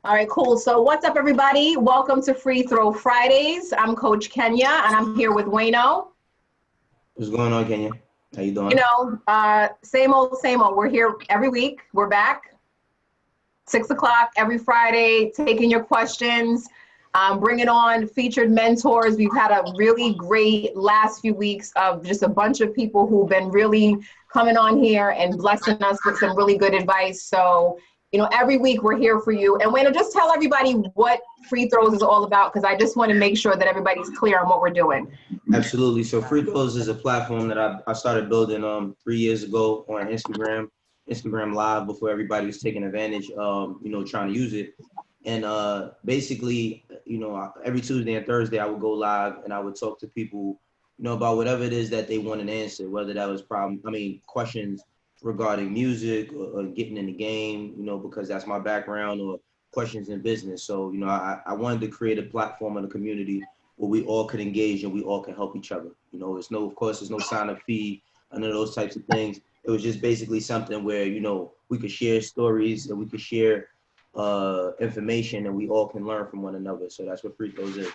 All right, cool. So what's up, everybody? Welcome to Free Throw Fridays. I'm Coach Kenya, and I'm here with Wayno. What's going on, Kenya? How you doing? Same old, same old. We're here every week. We're back, 6 o'clock every Friday, taking your questions, bringing on featured mentors. We've had a really great last few weeks of just a bunch of people who've been really coming on here and blessing us with some really good advice. So, every week we're here for you. And Wayno, just tell everybody what Free Throws is all about, because I just want to make sure that everybody's clear on what we're doing. Absolutely. So Free Throws is a platform that I started building 3 years ago on Instagram Live, before everybody was taking advantage, trying to use it. And basically, every Tuesday and Thursday I would go live and I would talk to people, about whatever it is that they wanted to answer, whether that was questions regarding music or getting in the game, because that's my background, or questions in business. So, I wanted to create a platform and a community where we all could engage and we all can help each other. There's no sign-up fee, none of those types of things. It was just basically something where, we could share stories and we could share information, and we all can learn from one another. So that's what Free Throws is.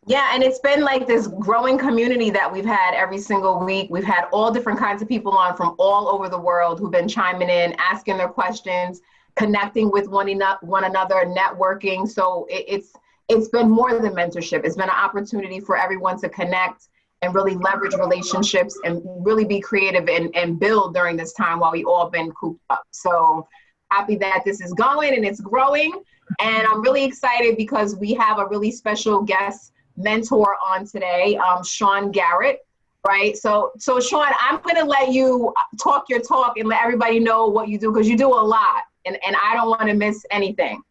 Yeah, and it's been like this growing community that we've had every single week. We've had all different kinds of people on from all over the world who've been chiming in, asking their questions, connecting with one another, networking. So it's been more than mentorship. It's been an opportunity for everyone to connect and really leverage relationships and really be creative and build during this time while we all been cooped up. So happy that this is going and it's growing. And I'm really excited because we have a really special guest mentor on today, Sean Garrett, right? So Sean, I'm going to let you talk your talk and let everybody know what you do, because you do a lot, and I don't want to miss anything.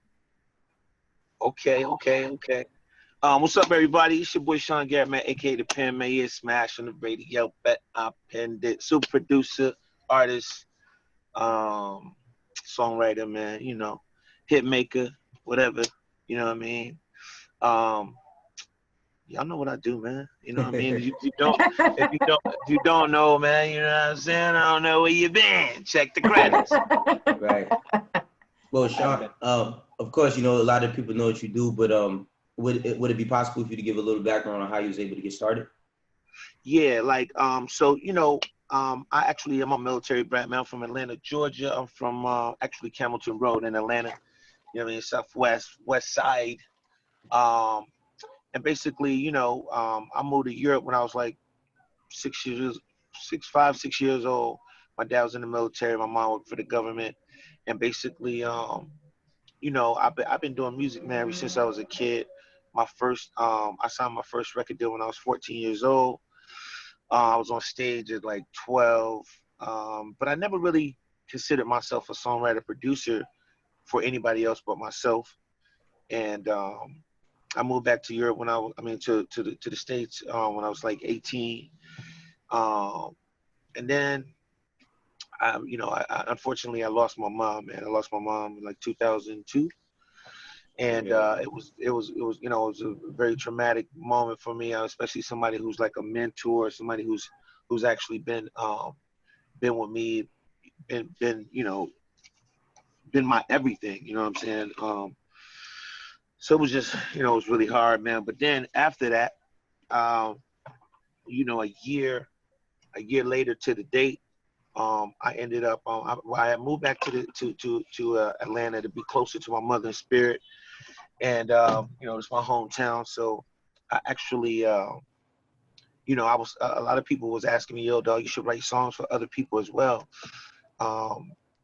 Okay. What's up, everybody? It's your boy Sean Garrett, man, aka the Pen Man. Yeah, smash on the radio. Bet I penned it. Super producer, artist, songwriter, man. Hit maker, whatever. You know what I mean? Y'all know what I do, man. You know what I mean? If you don't know, man, you know what I'm saying? I don't know where you been. Check the credits. Right. Well, Sean, of course, a lot of people know what you do, but would it be possible for you to give a little background on how you was able to get started? Yeah, I'm a military brat, man. I'm from Atlanta, Georgia. I'm from actually Campbellton Road in Atlanta. You know what I mean? Southwest, west side. And basically, I moved to Europe when I was like 6 years old. My dad was in the military. My mom worked for the government. And basically, I've been doing music, man, ever since I was a kid. I signed my first record deal when I was 14 years old. I was on stage at like 12. But I never really considered myself a songwriter producer for anybody else but myself. And I moved back to Europe to the States when I was like 18. And then, unfortunately I lost my mom, man. I lost my mom in like 2002. And it was a very traumatic moment for me, especially somebody who's like a mentor, somebody who's actually been with me, been my everything, you know what I'm saying? So it was just, it was really hard, man. But then after that, a year later to the date, I ended up, I moved back to Atlanta to be closer to my mother in spirit. And, it's my hometown. So I actually, I was, a lot of people was asking me, yo, dog, you should write songs for other people as well.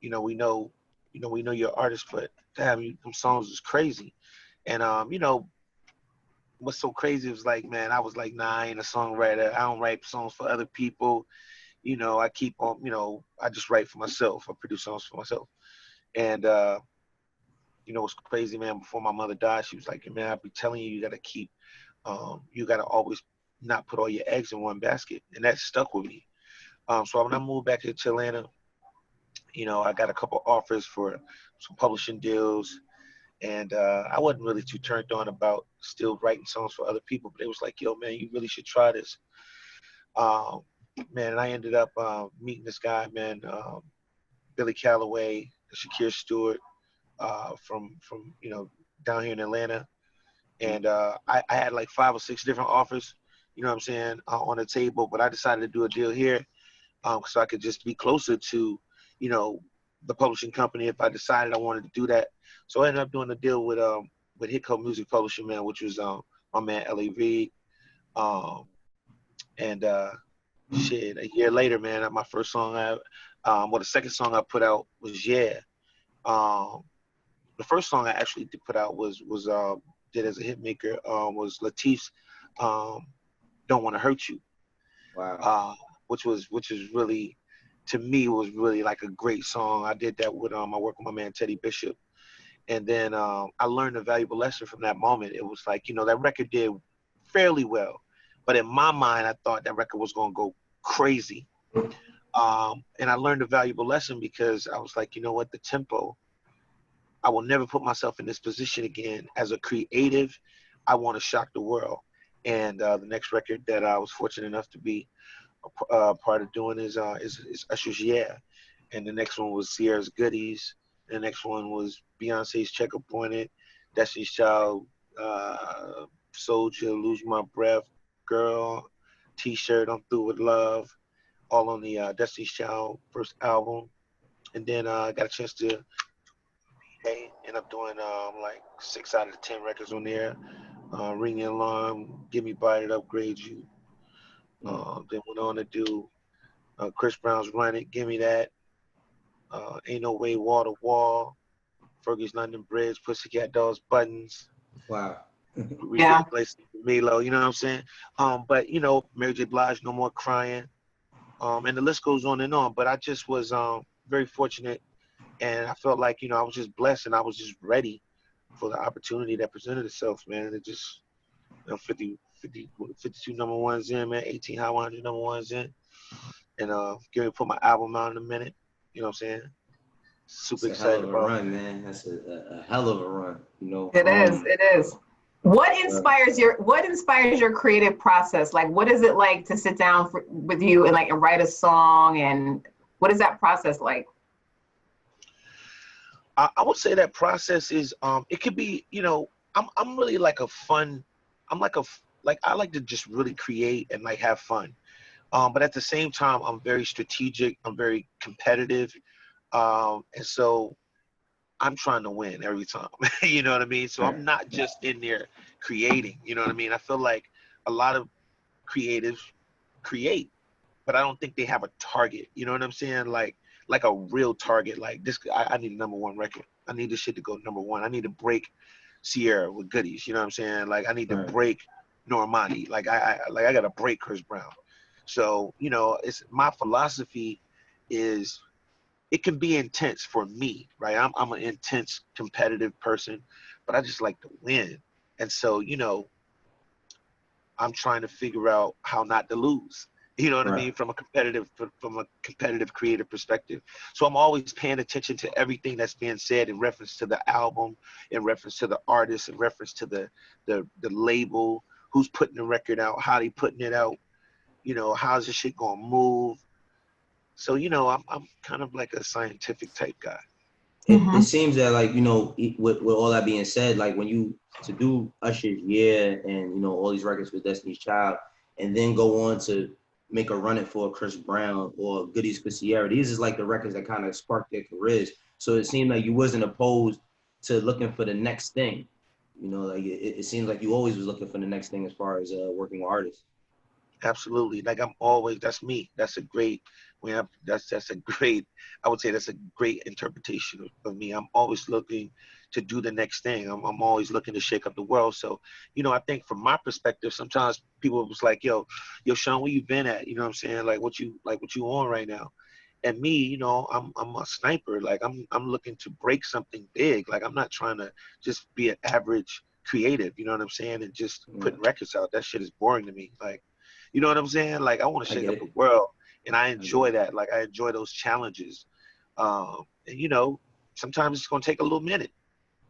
We know you're an artist, but damn, them songs is crazy. And, what's so crazy was like, man, I was like, nah, I ain't a songwriter. I don't write songs for other people. I keep on, I just write for myself. I produce songs for myself. And, what's crazy, man, before my mother died, she was like, man, I'll be telling you, you got to keep, you got to always not put all your eggs in one basket. And that stuck with me. So when I moved back to Atlanta, I got a couple offers for some publishing deals. And I wasn't really too turned on about still writing songs for other people, but it was like, yo, man, you really should try this. Man, and I ended up meeting this guy, man, Billy Calloway, Shakir Stewart, from down here in Atlanta, and I had like 5 or 6 different offers, you know what I'm saying, on the table, but I decided to do a deal here, so I could just be closer to, the publishing company if I decided I wanted to do that. So I ended up doing a deal with Hiccup Music Publishing, man, which was my man L.A. Reid, and shit, a year later, man, my first song the second song I put out was Yeah. The first song I actually did put out was did as a hit maker, was Latif's Don't Want to Hurt You. Wow. Which is really, to me, was really like a great song. I did that with I work with my man Teddy Bishop, and then I learned a valuable lesson from that moment. It was like, that record did fairly well, but in my mind I thought that record was gonna go crazy, and I learned a valuable lesson because I was like, you know what, the tempo, I will never put myself in this position again. As a creative, I want to shock the world. And the next record that I was fortunate enough to be part of doing is Usher's Yeah. And the next one was Sierra's Goodies. And the next one was Beyonce's Check Up On It, Destiny's Child, Soldier, Lose My Breath, Girl, T-Shirt, I'm Through With Love, all on the Destiny's Child first album. And then I got a chance to end up doing like 6 out of the 10 records on there. Ring the Alarm, Give Me Body to Upgrade You. Then went on to do Chris Brown's Run It, Give Me That. Ain't No Way, Wall to Wall. Fergie's London Bridge, Pussycat Dolls, Buttons. Wow. Yeah. Place Milo, you know what I'm saying? But Mary J. Blige, No More Crying. And the list goes on and on. But I just was very fortunate, and I felt like, I was just blessed, and I was just ready for the opportunity that presented itself, man. It just, 52 number ones in, man, 18 Hot 100 number ones in, and getting to put my album out in a minute. You know what I'm saying? Super It's a hell excited of a about run, man. That's a hell of a run, It is. It is. What inspires your creative process? Like, what is it like to sit down with you and write a song, and what is that process like? I would say that process is it could be, I'm really like a fun, I like to just really create and like have fun, but at the same time I'm very strategic, I'm very competitive, and so I'm trying to win every time. You know what I mean? So I'm not just in there creating, you know what I mean? I feel like a lot of creatives create, but I don't think they have a target. You know what I'm saying? Like a real target. Like this, I need a number 1 record. I need this shit to go number 1. I need to break Sierra with Goodies. You know what I'm saying? Like I need to break Normani. Like I got to break Chris Brown. So it's my philosophy is it can be intense for me, right? I'm an intense competitive person, but I just like to win. And so I'm trying to figure out how not to lose. You know what I mean? From a competitive creative perspective. So I'm always paying attention to everything that's being said in reference to the album, in reference to the artist, in reference to the label, who's putting the record out, how they putting it out, how's this shit gonna move. So I'm kind of like a scientific type guy. It seems that with all that being said, like when you to do Usher's Yeah and all these records with Destiny's Child, and then go on to make a run it for Chris Brown or Goodies for Sierra, these is like the records that kind of sparked their careers. So it seemed like you wasn't opposed to looking for the next thing. Like it seems like you always was looking for the next thing as far as working with artists. Absolutely. Like I'm always, that's me. That's a great, that's a great, I would say that's a great interpretation of me. I'm always looking to do the next thing. I'm always looking to shake up the world. So, I think from my perspective, sometimes people was like, yo, Sean, where you been at? You know what I'm saying? Like what you on right now? And me, I'm a sniper. Like I'm looking to break something big. Like I'm not trying to just be an average creative, you know what I'm saying? And just putting records out. That shit is boring to me. Like, you know what I'm saying? Like I want to shake up the world, and I enjoy that. Like I enjoy those challenges. And sometimes it's gonna take a little minute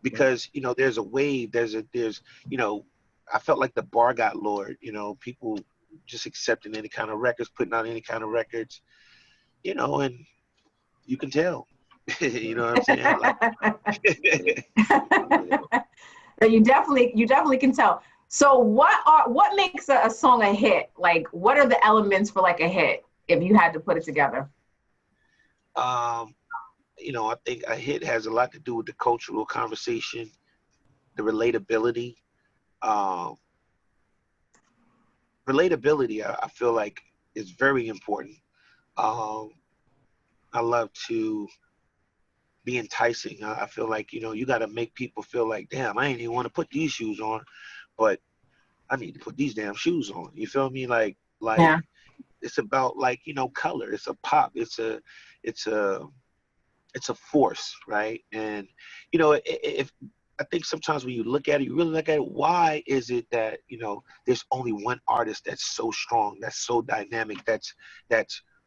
because there's a wave. There's I felt like the bar got lowered. People just accepting any kind of records, putting out any kind of records. And you can tell. You know what I'm saying? Like, you definitely can tell. So what makes a song a hit? Like, what are the elements for like a hit if you had to put it together? you know, I think a hit has a lot to do with the cultural conversation, the relatability. Um, relatability, I feel like, is very important. Um, I love to be enticing. I feel like, you know, you got to make people feel like, damn, I ain't even want to put these shoes on, but I need to put these damn shoes on. You feel me? Like Yeah. it's about, like, you know, color. It's a pop. It's a it's a force, right? And you know, if I think sometimes when you look at it, you really look at it, why is it that, you know, there's only one artist that's so strong, that's so dynamic, that's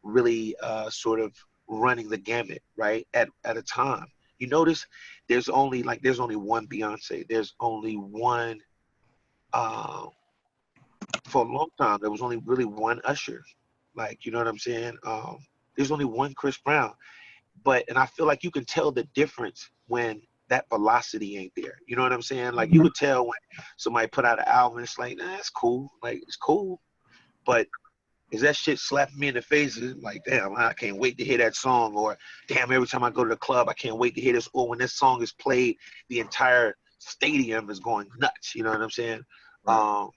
really sort of running the gamut, right? At a time. You notice there's only one Beyonce. There's only one uh, for a long time there was only really one Usher. Like, you know what I'm saying? There's only one Chris Brown. But and I feel like you can tell the difference when that velocity ain't there. You know what I'm saying? Like, you Mhm. could tell when somebody put out an album, it's like, nah, it's cool. Like, it's cool. But is that shit slapping me in the face? It's like, damn, I can't wait to hear that song. Or damn, every time I go to the club, I can't wait to hear this. Or when this song is played, the entire stadium is going nuts. You know what I'm saying? Right.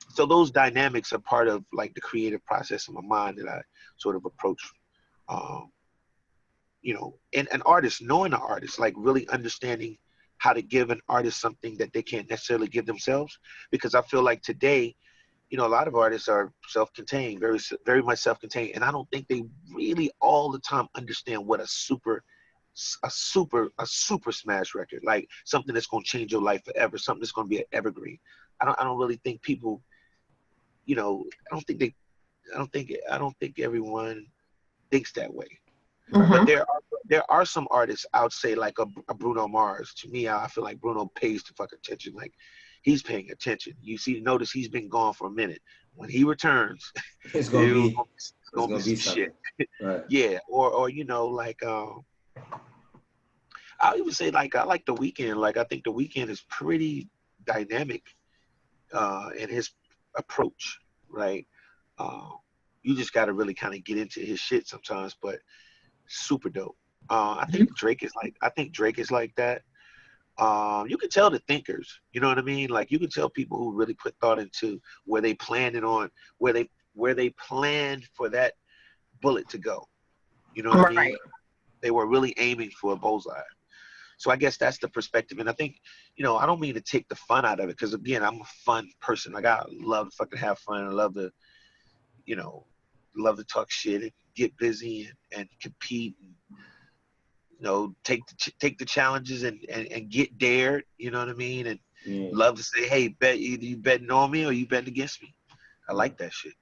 So those dynamics are part of, like, the creative process in my mind that I sort of approach. Um, you know, and an artist, knowing an artist, like really understanding how to give an artist something that they can't necessarily give themselves. Because I feel like today, you know, a lot of artists are self-contained, very much self-contained, and I don't think they really all the time understand what a super smash record, like something that's going to change your life forever, something that's going to be an evergreen. I don't really think people, you know, I don't think everyone thinks that way. Right. But Mhm. there are some artists, I would say, like a Bruno Mars. To me, I feel like Bruno pays the fuck attention. Like, he's paying attention. You see, notice he's been gone for a minute. When he returns, It's gonna it's be it's gonna be gonna be some shit. something. Right. Yeah, or you know, like I even say, like, I like The Weeknd. Like, I think The Weeknd is pretty dynamic in his approach, right? Uh, you just got to really kind of get into his shit sometimes, but super dope. I think Drake is like that. You can tell the thinkers, you know what I mean? Like, you can tell people who really put thought into where they planned it on, where they planned for that bullet to go. You know what I mean? Right. They were really aiming for a bullseye. So I guess that's the perspective. And I think, you know, I don't mean to take the fun out of it, because again, I'm a fun person. Like, I love to fucking have fun. I love to, you know, love to talk shit and get busy and compete and, you know, take the challenges and get dared. You know what I mean? And Yeah. love to say, hey, bet either you betting on me or you betting against me. I like that shit.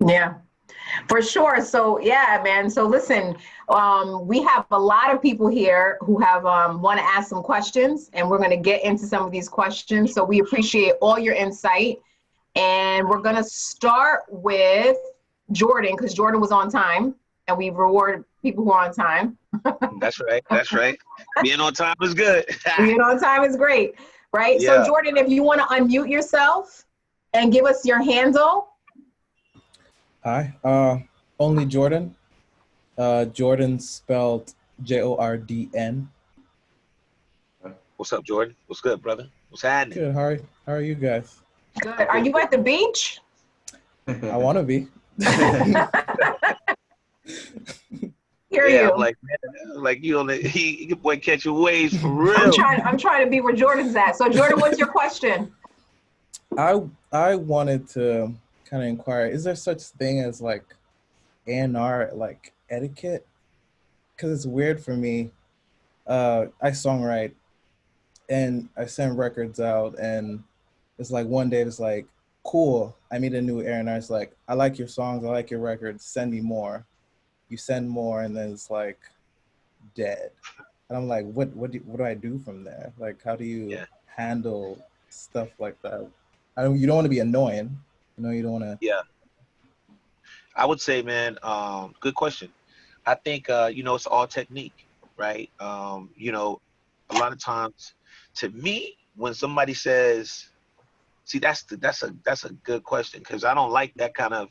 Yeah. For sure. So yeah, man. So listen, we have a lot of people here who have want to ask some questions, and we're going to get into some of these questions. So we appreciate all your insight, and we're going to start with Jordan, because Jordan was on time, and we reward people who are on time. That's right. That's right. Being on time is good. Being on time is great, right? So Yeah. Jordan, if you want to unmute yourself and give us your handle. Hi, only Jordan. Jordan spelled Jordn. What's up, Jordan? What's good, brother? What's happening? Good. How are you guys? Good. Are you at the beach? I want to be. Hear Yeah, you. I'm like you on your boy catching waves for real. I'm trying to be where Jordan's at. So Jordan, what's your question? I wanted to kind of inquire: is there such thing as like A&R like etiquette? Because it's weird for me. I songwrite and I send records out, and it's like one day it's like, cool, I meet a new A&R. It's like, I like your songs, I like your records, send me more. You send more, and then it's like dead. And I'm like, what do I do from there? Like, how do you Yeah. handle stuff like that? You don't want to be annoying. You know, you don't want to. Yeah. I would say, man, good question. I think, you know, it's all technique, right? You know, a lot of times, to me, when somebody says, see, that's a good question, because I don't like that kind of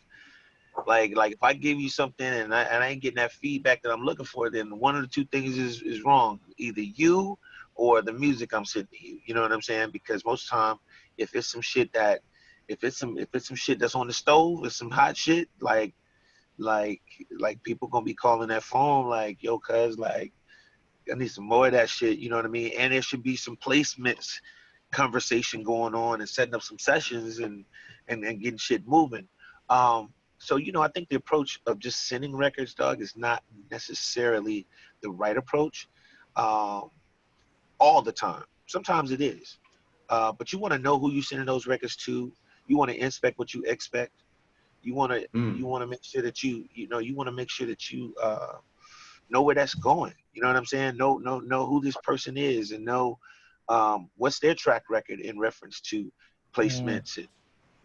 like if I give you something and I ain't getting that feedback that I'm looking for, then one of the two things is wrong. Either you or the music I'm sending you. You know what I'm saying? Because most time, if it's some shit that if it's some shit that's on the stove, it's some hot shit, like people gonna be calling that phone like, yo, cuz, like, I need some more of that shit, you know what I mean? And there should be some placements conversation going on and setting up some sessions and getting shit moving. So, you know, I think the approach of just sending records, dog, is not necessarily the right approach all the time. Sometimes it is. But you want to know who you're sending those records to. You want to inspect what you expect. You want to make sure that you want to make sure that you know where that's going. You know what I'm saying? Know who this person is, and know what's their track record in reference to placements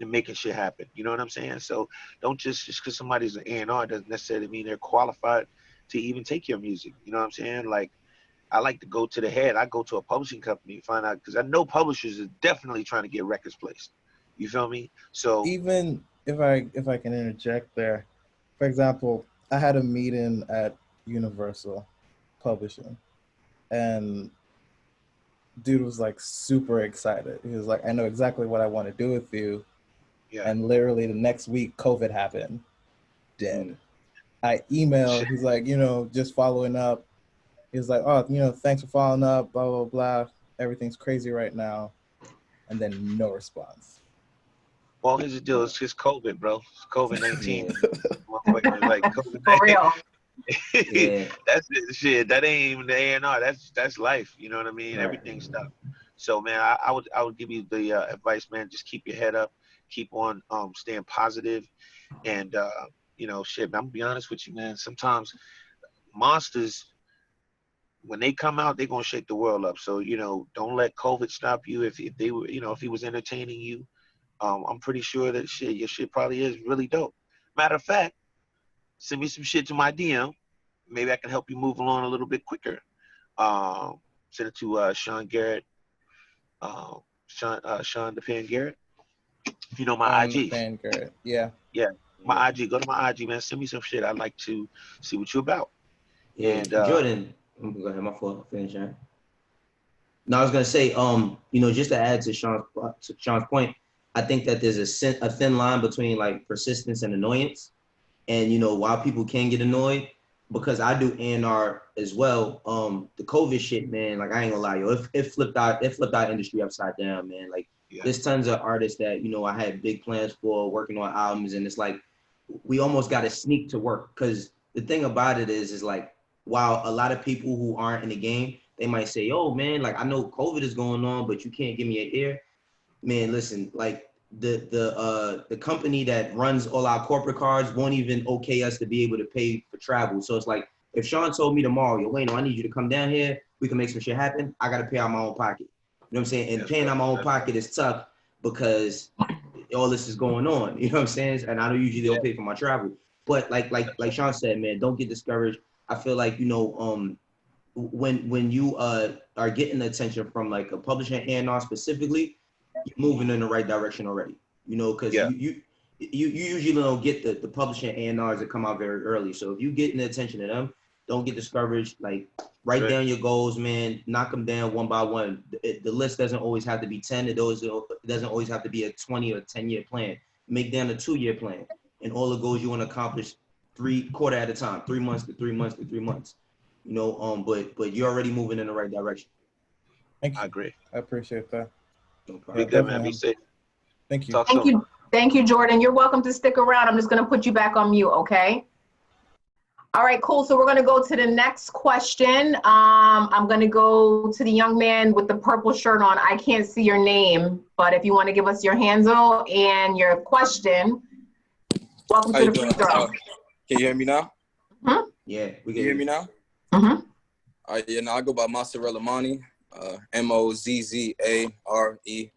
and making shit happen. You know what I'm saying? So don't just because somebody's an A&R doesn't necessarily mean they're qualified to even take your music. You know what I'm saying? Like, I like to go to the head. I go to a publishing company, find out, because I know publishers are definitely trying to get records placed. You feel me? So even if I can interject there, for example, I had a meeting at Universal Publishing, and dude was like super excited. He was like, I know exactly what I want to do with you. yeah, And literally the next week, COVID happened. Dead. I emailed, he's like, you know, just following up. He was like, oh, you know, thanks for following up, blah, blah, blah. Everything's crazy right now. And then no response. well, here's the deal. It's just COVID, bro. It's COVID-19. Like COVID-19. For real. Yeah. That's it, shit. That ain't even the A&R. That's life. You know what I mean? Right. Everything's stuff. So, man, I would give you the advice, man. Just keep your head up. Keep on staying positive. And, you know, shit, man, I'm going to be honest with you, man. Sometimes monsters, when they come out, they're going to shake the world up. So, you know, don't let COVID stop you. If they were, you know, if he was entertaining you, I'm pretty sure that your shit probably is really dope. Matter of fact, send me some shit to my DM. Maybe I can help you move along a little bit quicker. Send it to Sean Garrett, Sean the Pen Garrett. You know my IG. Fan Garrett. Yeah. Yeah, my IG. Go to my IG, man. Send me some shit. I'd like to see what you're about. Yeah, And Jordan, go ahead. My fault. Finish, right? No, I was gonna say, you know, just to add to Sean's point, I think that there's a thin line between like persistence and annoyance, and you know, while people can get annoyed, because I do A&R as well. The COVID shit, man, like I ain't gonna lie, yo, it flipped our industry upside down, man. Like there's tons of artists that, you know, I had big plans for working on albums, and it's like we almost got to sneak to work, because the thing about it is like, while a lot of people who aren't in the game, they might say, oh man, like I know COVID is going on, but you can't give me an ear. Man, listen, like the company that runs all our corporate cards won't even okay us to be able to pay for travel. So it's like, if Sean told me tomorrow, yo, Wayno, I need you to come down here, we can make some shit happen, I gotta pay out my own pocket. You know what I'm saying? And paying out my own pocket is tough because all this is going on. You know what I'm saying? And I don't usually don't pay for my travel. But like Sean said, man, don't get discouraged. I feel like, you know, when you are getting attention from like a publishing A&R specifically, you're moving in the right direction already. You know, because you usually don't get the publishing A&Rs that come out very early. So if you getting the attention of them, don't get discouraged. Like write down your goals, man. Knock them down one by one. The list doesn't always have to be 10. It doesn't always have to be a 20 or 10-year plan. Make down a 2-year plan, and all the goals you want to accomplish quarter at a time, 3 months to 3 months to 3 months. You know, but you're already moving in the right direction. Thank you. I agree. I appreciate that. No problem. Be good, man. Be safe. Thank you. Talk soon. Thank you, Jordan. You're welcome to stick around. I'm just going to put you back on mute, okay? All right, cool. So we're going to go to the next question. I'm going to go to the young man with the purple shirt on. I can't see your name, but if you want to give us your handle and your question, welcome to the free throw. Can you hear me now? Mm-hmm. Yeah, we can You hear me now? Mm-hmm. All right, yeah, now I go by Mozzarella Money, MOZZARELLAMANI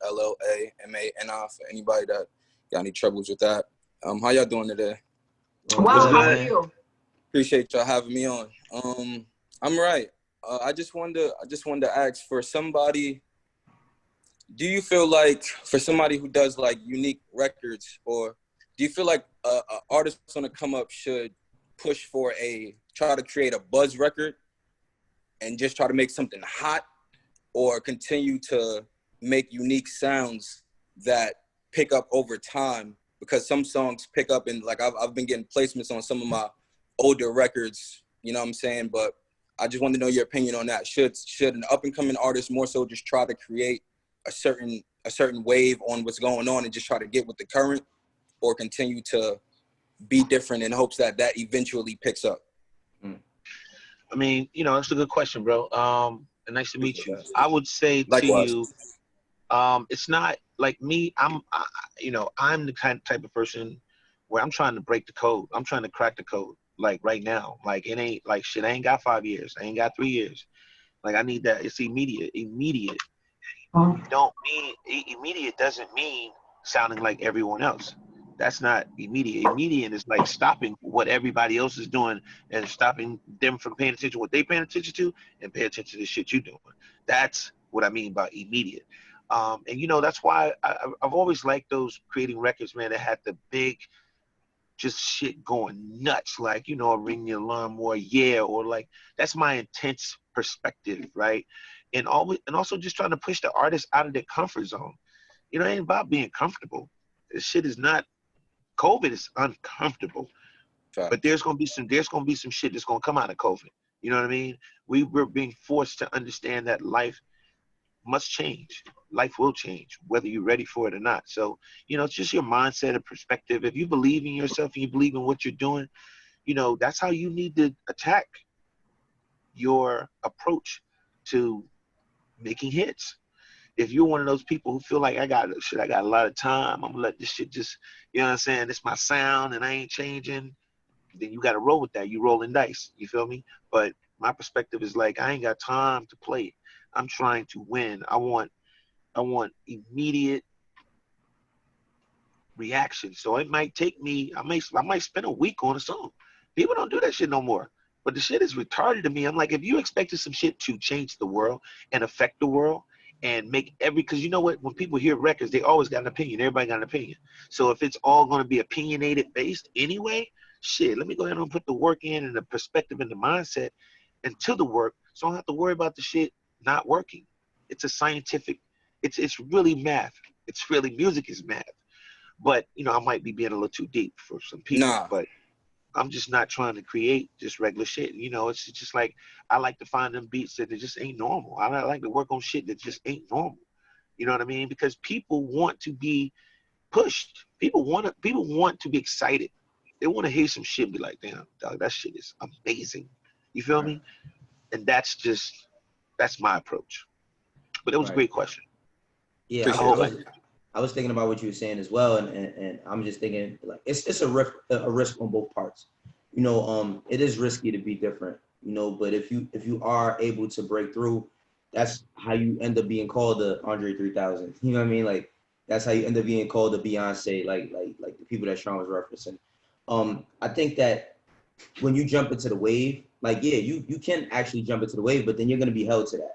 for anybody that got any troubles with that. How y'all doing today? Well, how are you? Appreciate y'all having me on. I'm right. I just wanted to ask for somebody. Do you feel like for somebody who does like unique records, or do you feel like a artist on the come up should push for try to create a buzz record and just try to make something hot, or continue to make unique sounds that pick up over time? Because some songs pick up, and like I've been getting placements on some of my older records, you know what I'm saying? But I just want to know your opinion on that. Should an up and coming artist more so just try to create a certain wave on what's going on and just try to get with the current, or continue to be different in hopes that eventually picks up? I mean, that's a good question, bro. And nice to meet you. I would say Likewise. to you, it's not like me. I'm the type of person where I'm trying to break the code. I'm trying to crack the code. Like right now, like it ain't like shit. I ain't got 5 years. I ain't got 3 years. Like I need that. It's immediate. Immediate doesn't mean sounding like everyone else. That's not immediate. Immediate is like stopping what everybody else is doing and stopping them from paying attention to what they paying attention to and pay attention to the shit you doing. That's what I mean by immediate. And that's why I've always liked those creating records, man, that had the big just shit going nuts, like, ring the alarm, or yeah, or like, that's my intense perspective, right? And also just trying to push the artist out of their comfort zone. It ain't about being comfortable. This shit is not, COVID is uncomfortable. Fact. But there's gonna be some shit that's gonna come out of COVID. You know what I mean? We're being forced to understand that life must change. Life will change, whether you're ready for it or not. So, it's just your mindset and perspective. If you believe in yourself and you believe in what you're doing, that's how you need to attack your approach to making hits. If you're one of those people who feel like I got a lot of time, I'm gonna let this shit just, you know what I'm saying, it's my sound and I ain't changing, then you gotta roll with that. You rolling dice, you feel me? But my perspective is like, I ain't got time to play. I'm trying to win. I want immediate reaction. So it might take me, I might spend a week on a song. People don't do that shit no more. But the shit is retarded to me. I'm like, if you expected some shit to change the world and affect the world and make because you know what? When people hear records, they always got an opinion. Everybody got an opinion. So if it's all going to be opinionated based anyway, shit, let me go ahead and put the work in and the perspective and the mindset into the work, so I don't have to worry about the shit not working. It's a scientific, it's really math. It's really, music is math. But, I might be being a little too deep for some people. Nah. But I'm just not trying to create just regular shit. It's just like, I like to find them beats that just ain't normal. I like to work on shit that just ain't normal. You know what I mean? Because people want to be pushed. People want to be excited. They want to hear some shit and be like, damn, dog, that shit is amazing. You feel me? And that's my approach. But it was a great question. Yeah, I was thinking about what you were saying as well, and I'm just thinking, like, it's a risk on both parts. It is risky to be different, but if you are able to break through, that's how you end up being called the Andre 3000. You know what I mean? Like, that's how you end up being called the Beyonce, like the people that Sean was referencing. I think that when you jump into the wave, like, yeah, you can actually jump into the wave, but then you're gonna be held to that.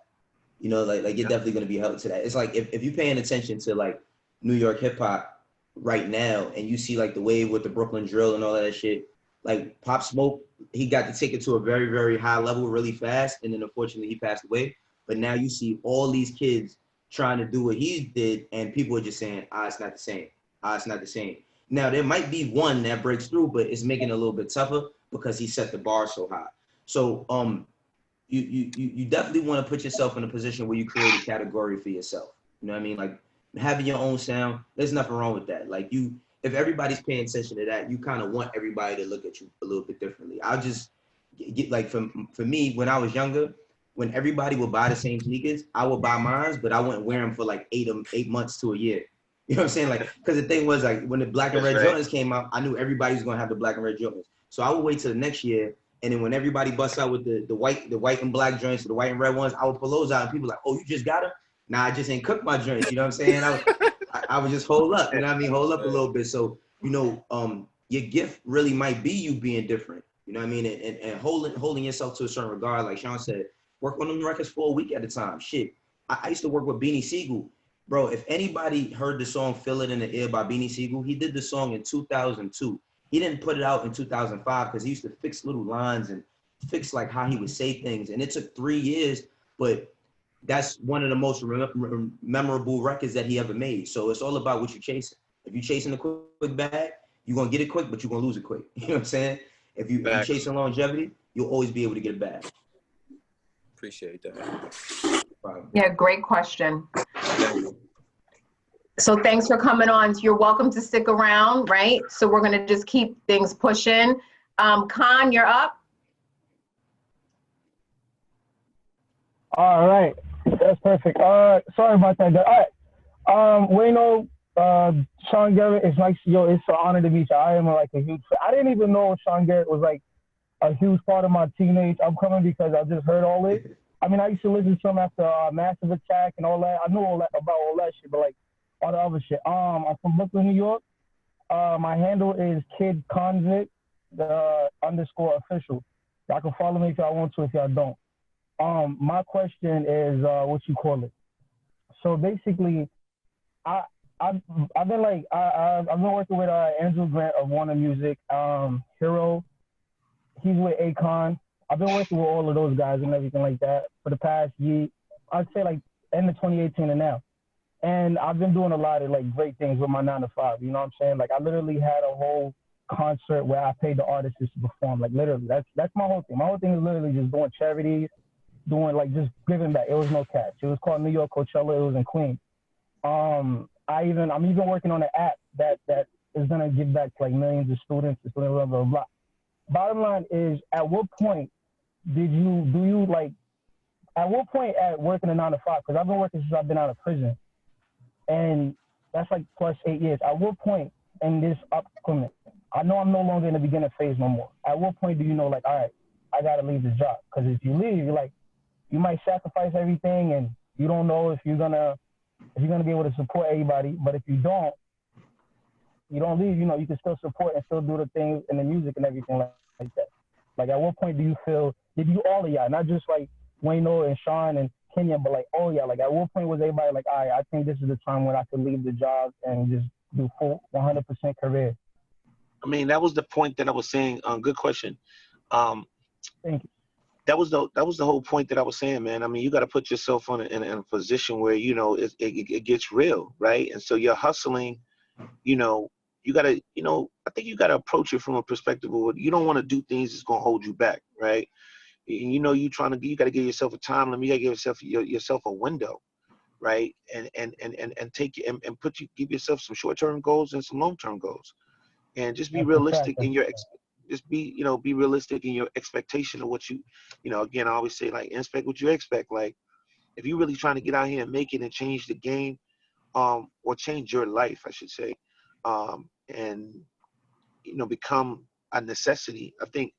Like you're definitely gonna be held to that. It's like if you're paying attention to like New York hip hop right now, and you see like the wave with the Brooklyn drill and all that shit, like Pop Smoke, he got to take it to a very, very high level really fast, and then unfortunately he passed away. But now you see all these kids trying to do what he did, and people are just saying, it's not the same. It's not the same. Now there might be one that breaks through, but it's making it a little bit tougher because he set the bar so high. So you definitely want to put yourself in a position where you create a category for yourself. You know what I mean? Like, having your own sound, there's nothing wrong with that. Like, if everybody's paying attention to that, you kind of want everybody to look at you a little bit differently. I'll just get, like, for me, when I was younger, when everybody would buy the same sneakers, I would buy mine, but I wouldn't wear them for like 8 months to a year. You know what I'm saying? Like, because the thing was, like, when the black and red Jordans came out, I knew everybody was gonna have the black and red Jordans. So I would wait till the next year, and then when everybody busts out with the white and black joints, the white and red ones, I would pull those out, and people were like, oh, you just got them? Nah, I just ain't cooked my joints. You know what I'm saying? I would just hold up. You know what I mean? Hold up a little bit. So, your gift really might be you being different. You know what I mean? And holding yourself to a certain regard, like Sean said, Work on them records for a week at a time. Shit. I used to work with Beanie Siegel. Bro, if anybody heard the song Feel It in the Air by Beanie Siegel, he did the song in 2002. He didn't put it out in 2005 because he used to fix little lines and fix like how he would say things. And it took 3 years, but that's one of the most memorable records that he ever made. So it's all about what you're chasing. If you're chasing a quick bag, you're going to get it quick, but you're going to lose it quick. You know what I'm saying? If you're chasing longevity, you'll always be able to get it back. Appreciate that. Yeah, great question. So thanks for coming on. You're welcome to stick around, right? So we're going to just keep things pushing. Khan, you're up. All right. That's perfect. Sorry about that. All right. Wayno, Sean Garrett, it's nice. Yo, it's an honor to meet you. I am like a huge fan. I didn't even know Sean Garrett was like a huge part of my teenage upcoming because I just heard all this. I mean, I used to listen to him after Massive Attack and all that. I knew all that about all that shit, but like all the other shit. I'm from Brooklyn, New York. My handle is Kid Convict _official. Y'all can follow me if y'all want to. If y'all don't. My question is what you call it. So basically, I've been like I've been working with Andrew Grant of Warner Music, Hero. He's with Akon. I've been working with all of those guys and everything like that for the past year. I'd say like end of 2018 and now. And I've been doing a lot of like great things with my 9 to 5. You know what I'm saying? Like I literally had a whole concert where I paid the artists to perform. Like literally, that's my whole thing. My whole thing is literally just doing charities, doing like just giving back. It was no catch. It was called New York Coachella. It was in Queens. I'm even working on an app that is gonna give back to like millions of students. It's blah blah blah blah. Bottom line is, at what point at working a 9 to 5? Because I've been working since I've been out of prison, and that's like plus 8 years. At what point in this upcoming, I know I'm no longer in the beginner phase no more. At what point do you know, like, all right, I gotta leave this job? Because if you leave, you're like, you might sacrifice everything, and you don't know if you're gonna be able to support everybody. But if you don't leave, you know, you can still support and still do the things in the music and everything like that. Like, at what point do you feel, did you, all of y'all, not just like Wayno and Sean and Kenya, but like all y'all, like at what point was everybody like, all right, I think this is the time when I could leave the job and just do full 100% career? I mean, that was the point that I was saying. Good question. Thank you. That was the whole point that I was saying, man. I mean, you got to put yourself in a position where, you know, it gets real, right? And so you're hustling, you know, you got to, you know, I think you got to approach it from a perspective of, you don't want to do things that's going to hold you back, right? You know, you got to give yourself a time limit. You got to give yourself a window, right? And give yourself some short-term goals and some long-term goals, and just be realistic in your be realistic in your expectation of what you know. Again, I always say, like, expect what you expect. Like, if you're really trying to get out here and make it and change the game, or change your life, I should say, and, you know, become a necessity. I think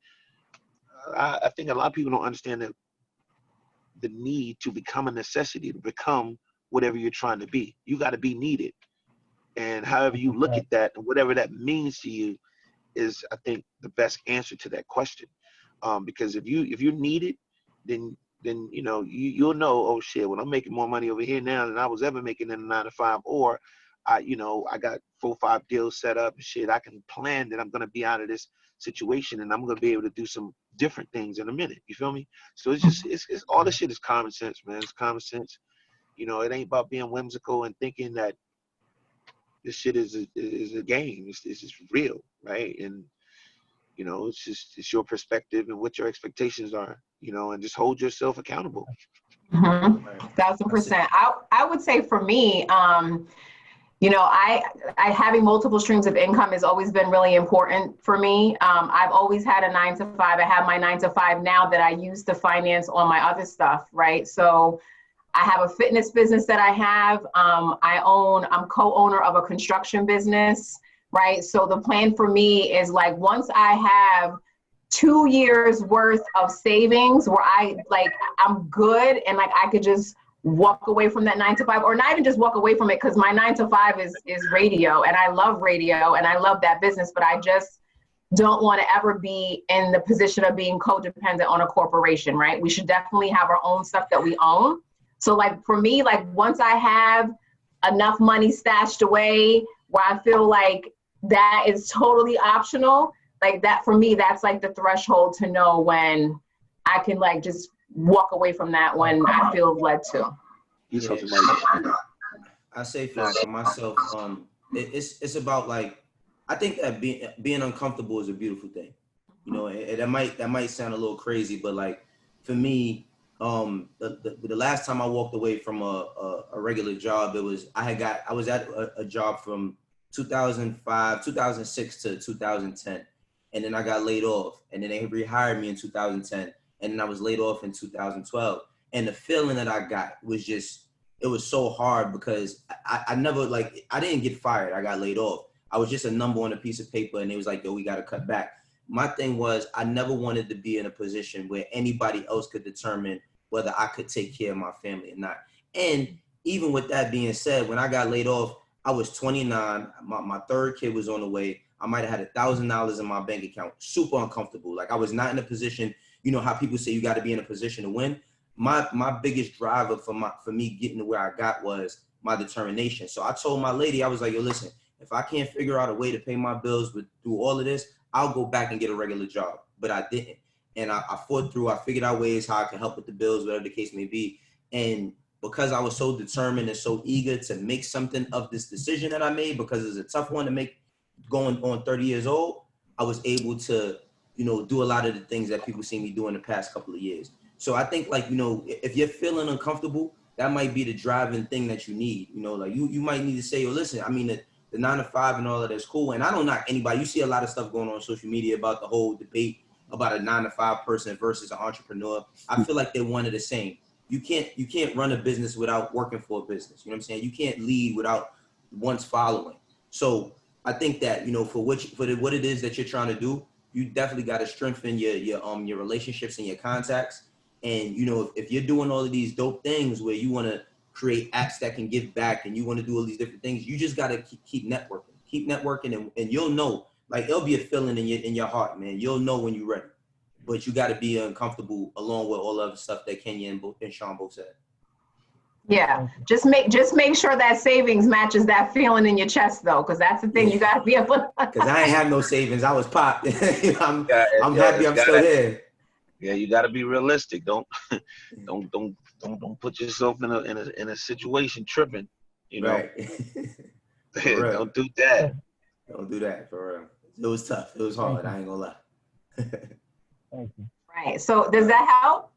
a lot of people don't understand that the need to become a necessity, to become whatever you're trying to be. You got to be needed, and however you look at that and whatever that means to you is, I think, the best answer to that question. Because if you're needed, then you know, you'll know, oh shit, well, I'm making more money over here now than I was ever making in a 9 to 5, or I got 4 or 5 deals set up and shit. I can plan that I'm gonna be out of this situation and I'm gonna be able to do some different things in a minute. You feel me? So it's all this shit is common sense, man. It's common sense. You know, it ain't about being whimsical and thinking that this shit is a game. It's just real, right? And, you know, it's your perspective and what your expectations are, you know, and just hold yourself accountable. 1,000%. I would say for me, you know, I having multiple streams of income has always been really important for me. I've always had a 9 to 5. I have my 9 to 5 now that I use to finance all my other stuff, right? So I have a fitness business that I have. I'm co-owner of a construction business, right? So the plan for me is, like, once I have 2 years worth of savings where I'm good and like I could just walk away from that 9 to 5, or not even just walk away from it, because my 9 to 5 is radio, and I love radio and I love that business, but I just don't want to ever be in the position of being codependent on a corporation, right? We should definitely have our own stuff that we own. So like for me, like once I have enough money stashed away where I feel like that is totally optional, like that for me, that's like the threshold to know when I can like just walk away from that when I feel led to. I say for myself, it's about like, I think that being uncomfortable is a beautiful thing. You know, that might sound a little crazy, but like for me, the last time I walked away from a regular job, I was at a job from 2006 to 2010, and then I got laid off, and then they rehired me in 2010, and then I was laid off in 2012, and the feeling that I got was just, it was so hard because I never, like, I didn't get fired, I got laid off. I was just a number on a piece of paper, and it was like, yo, we got to cut back. My thing was, I never wanted to be in a position where anybody else could determine whether I could take care of my family or not. And even with that being said, when I got laid off, I was 29. My third kid was on the way. I might have had $1,000 in my bank account. Super uncomfortable. Like I was not in a position, you know how people say you got to be in a position to win. My biggest driver for me getting to where I got was my determination. So I told my lady, I was like, yo, listen, if I can't figure out a way to pay my bills through all of this, I'll go back and get a regular job. But I didn't. And I fought through, I figured out ways how I could help with the bills, whatever the case may be. And because I was so determined and so eager to make something of this decision that I made, because it's a tough one to make going on 30 years old, I was able to, you know, do a lot of the things that people see me do in the past couple of years. So I think, like, you know, if you're feeling uncomfortable, that might be the driving thing that you need. You know, like you might need to say, yo, listen, I mean, the 9 to 5 and all of that's cool. And I don't knock anybody. You see a lot of stuff going on social media about the whole debate about a 9 to 5 person versus an entrepreneur. I feel like they're one of the same. You can't run a business without working for a business. You know what I'm saying? You can't lead without once following. So I think that, you know, for what it is that you're trying to do, you definitely got to strengthen your relationships and your contacts. And, you know, if you're doing all of these dope things where you want to create apps that can give back and you want to do all these different things, you just got to keep networking, and you'll know, like, it'll be a feeling in your heart, man. You'll know when you're ready, but you got to be uncomfortable along with all of the stuff that Kenya and Sean both said. Yeah, just make sure that savings matches that feeling in your chest, though, because that's the thing. You got to be able. Because I ain't have no savings. I was popped. I'm happy I'm still here. Yeah, you got to be realistic. Don't put yourself in a situation tripping. You know, right. Don't do that. Don't do that, for real. It was tough. It was hard. I ain't gonna lie. Thank you. Right. So does that help?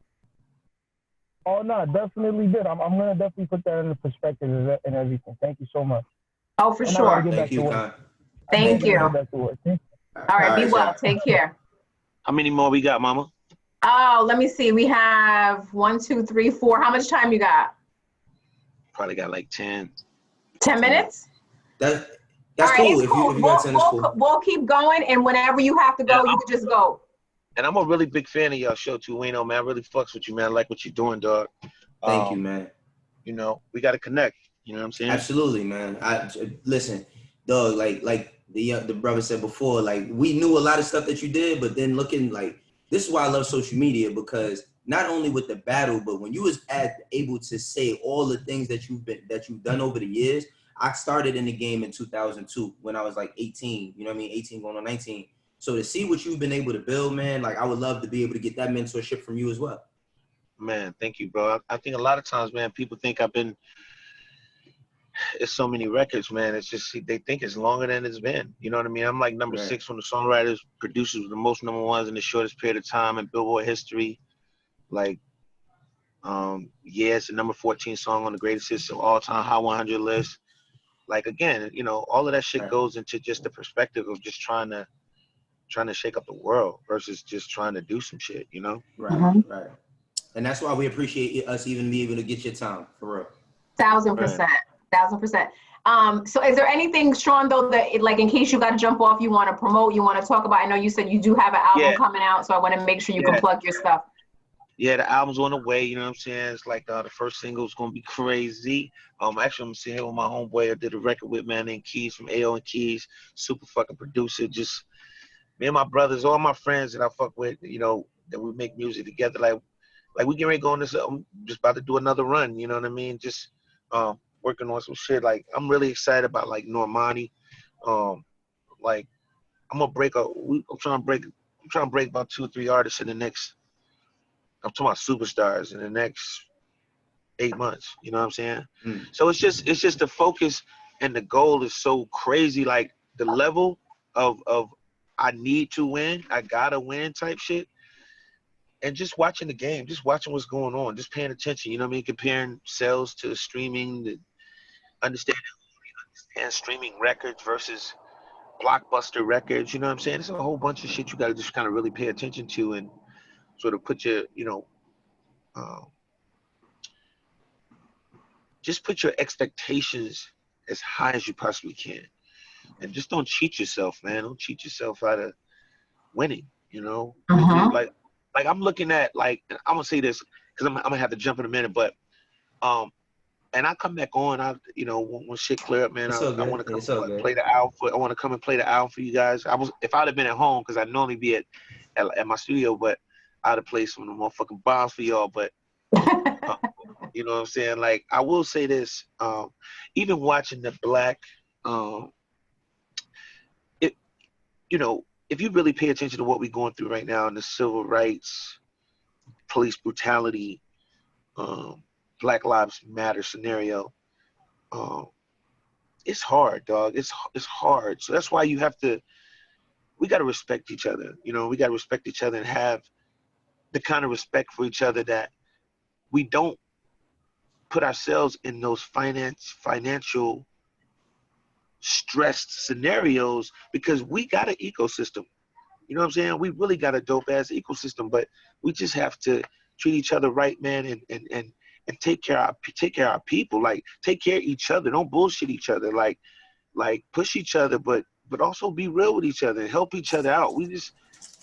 Oh no, definitely did. I'm gonna definitely put that into perspective and everything. Thank you so much. Oh, for sure. Thank you, Con. Thank you. All right. Be well. Take care. How many more we got, Mama? Oh, let me see. We have 1, 2, 3, 4. How much time you got? Probably got like 10. 10 minutes? That's all right, cool. Cool. If you got 10, it's cool. We'll keep going, and whenever you have to go, you can just go. And I'm a really big fan of y'all show too, Wayno, man. I really fucks with you, man. I like what you're doing, dog. Thank you, man. You know, we got to connect. You know what I'm saying? Absolutely, man. Listen, dog, like the brother said before, like, we knew a lot of stuff that you did, but then looking, like, this is why I love social media, because not only with the battle, but when you was able to say all the things that you've done over the years. I started in the game in 2002 when I was like 18, you know what I mean? 18 going on 19. So to see what you've been able to build, man, like, I would love to be able to get that mentorship from you as well. Man, thank you, bro. I think a lot of times, man, people think it's so many records, man. It's just, they think it's longer than it's been. You know what I mean? I'm like number 6 on the songwriters, producers with the most number ones in the shortest period of time in Billboard history. Like, it's the number 14 song on the greatest hits of all time Hot 100 list. Like, again, you know, all of that shit goes into just the perspective of just trying to shake up the world versus just trying to do some shit, you know? Right. And that's why we appreciate us even being able to get your time, for real. 1000%. 1000%. So is there anything, Sean, though, that, like, in case you got to jump off, you want to promote, you want to talk about? I know you said you do have an album coming out, so I want to make sure you can plug your stuff. Yeah, the album's on the way, you know what I'm saying? It's like the first single's going to be crazy. Actually, I'm sitting here with my homeboy I did a record with, man, named Keys from AO and Keys. Super fucking producer. Just me and my brothers, all my friends that I fuck with, you know, that we make music together. Like we get ready to go on this. I'm just about to do another run. You know what I mean? Just working on some shit. Like I'm really excited about like Normani. Like I'm gonna break I'm trying to break about 2 or 3 artists in the next. I'm talking about superstars in the next 8 months. You know what I'm saying? Mm. So it's just the focus and the goal is so crazy. Like the level of I need to win, I gotta win type shit. And just watching the game, just watching what's going on, just paying attention. You know what I mean? Comparing sales to streaming, understanding streaming records versus blockbuster records. You know what I'm saying? It's a whole bunch of shit you got to just kind of really pay attention to and sort of put your, you know, just put your expectations as high as you possibly can, and just don't cheat yourself, man. Don't cheat yourself out of winning. You know, like I'm looking at like I'm gonna say this because I'm gonna have to jump in a minute, but and I come back on. You know, when shit clear up, man, I want to come play the album. I want to come and play the album for you guys. If I'd have been at home, because I normally be at my studio, but I'd have played some of the motherfucking bombs for y'all. But you know what I'm saying? Like I will say this, even watching the Black, you know, if you really pay attention to what we're going through right now in the civil rights, police brutality, Black Lives Matter scenario, it's hard, dog. It's hard. So that's why we got to respect each other. You know, we got to respect each other and have the kind of respect for each other that we don't put ourselves in those financial stressed scenarios, because we got an ecosystem. You know what I'm saying? We really got a dope ass ecosystem, but we just have to treat each other right, man, and take care of our people. Like take care of each other. Don't bullshit each other. Like push each other, but also be real with each other and help each other out. We just,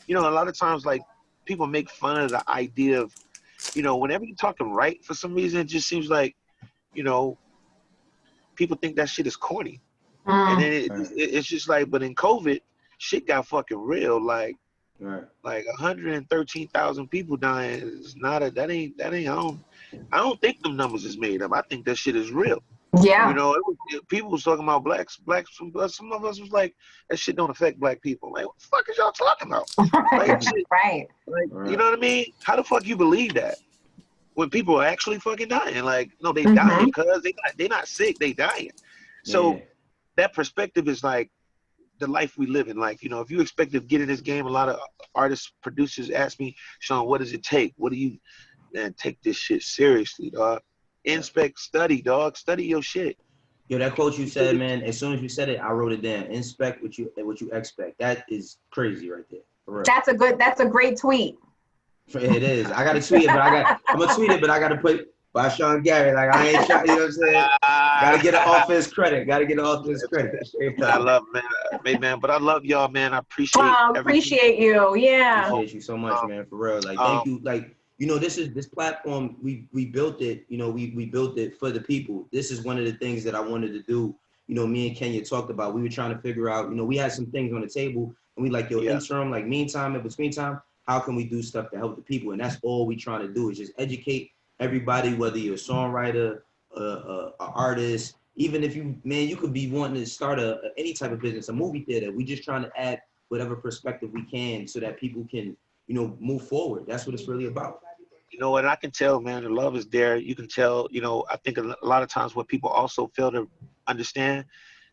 you know, a lot of times like people make fun of the idea of, you know, whenever you're talking right, for some reason it just seems like, you know, people think that shit is corny. And then it's just like, but in COVID, shit got fucking real. Like, like 113,000 people dying is not that ain't I don't think them numbers is made up. I think that shit is real. Yeah. You know, people was talking about blacks. Some of us was like, that shit don't affect black people. Like, what the fuck is y'all talking about? Like, shit, Right. Like, you know what I mean? How the fuck you believe that when people are actually fucking dying? Like, no, they dying because they not sick. They dying. So that perspective is like the life we live in. Like, you know, if you expect to get in this game, a lot of artists, producers ask me, Sean, what does it take? What do you, man, take this shit seriously, dog. Inspect, study, dog. Study your shit. Yo, that quote you said, man, as soon as you said it, I wrote it down. Inspect what you expect. That is crazy right there. For real. That's a great tweet. It is. I gotta tweet it, but I'm gonna tweet it, but I gotta put by Sean Garrett. Like I ain't trying, you know what I'm saying? Gotta get it off his credit. I love, man, but I love y'all, man. I appreciate everything. Appreciate you. Yeah. Appreciate you so much, man, for real. Like thank you. Like, you know, this platform, we built it, you know, we built it for the people. This is one of the things that I wanted to do. You know, me and Kenya talked about. We were trying to figure out, you know, we had some things on the table and we like, interim, like meantime, in between time, how can we do stuff to help the people? And that's all we trying to do is just educate everybody, whether you're a songwriter, an artist, even if you could be wanting to start any type of business, a movie theater. We just trying to add whatever perspective we can so that people can, you know, move forward. That's what it's really about. You know what, I can tell, man, the love is there. You can tell, you know, I think a lot of times what people also fail to understand,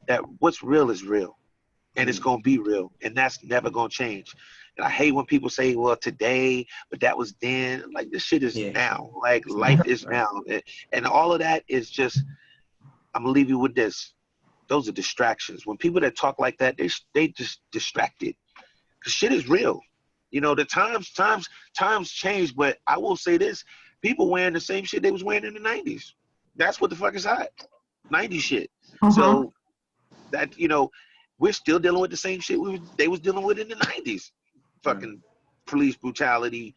that what's real is real and it's going to be real, and that's never going to change. And I hate when people say, well, today, but that was then. Like, this shit is now. Like, life is now. And all of that is just, I'm going to leave you with this. Those are distractions. When people that talk like that, they just distracted. Because shit is real. You know, the times change, but I will say this. People wearing the same shit they was wearing in the 90s. That's what the fuck is hot. 90s shit. So, that, you know, we're still dealing with the same shit they was dealing with in the 90s. Fucking police brutality,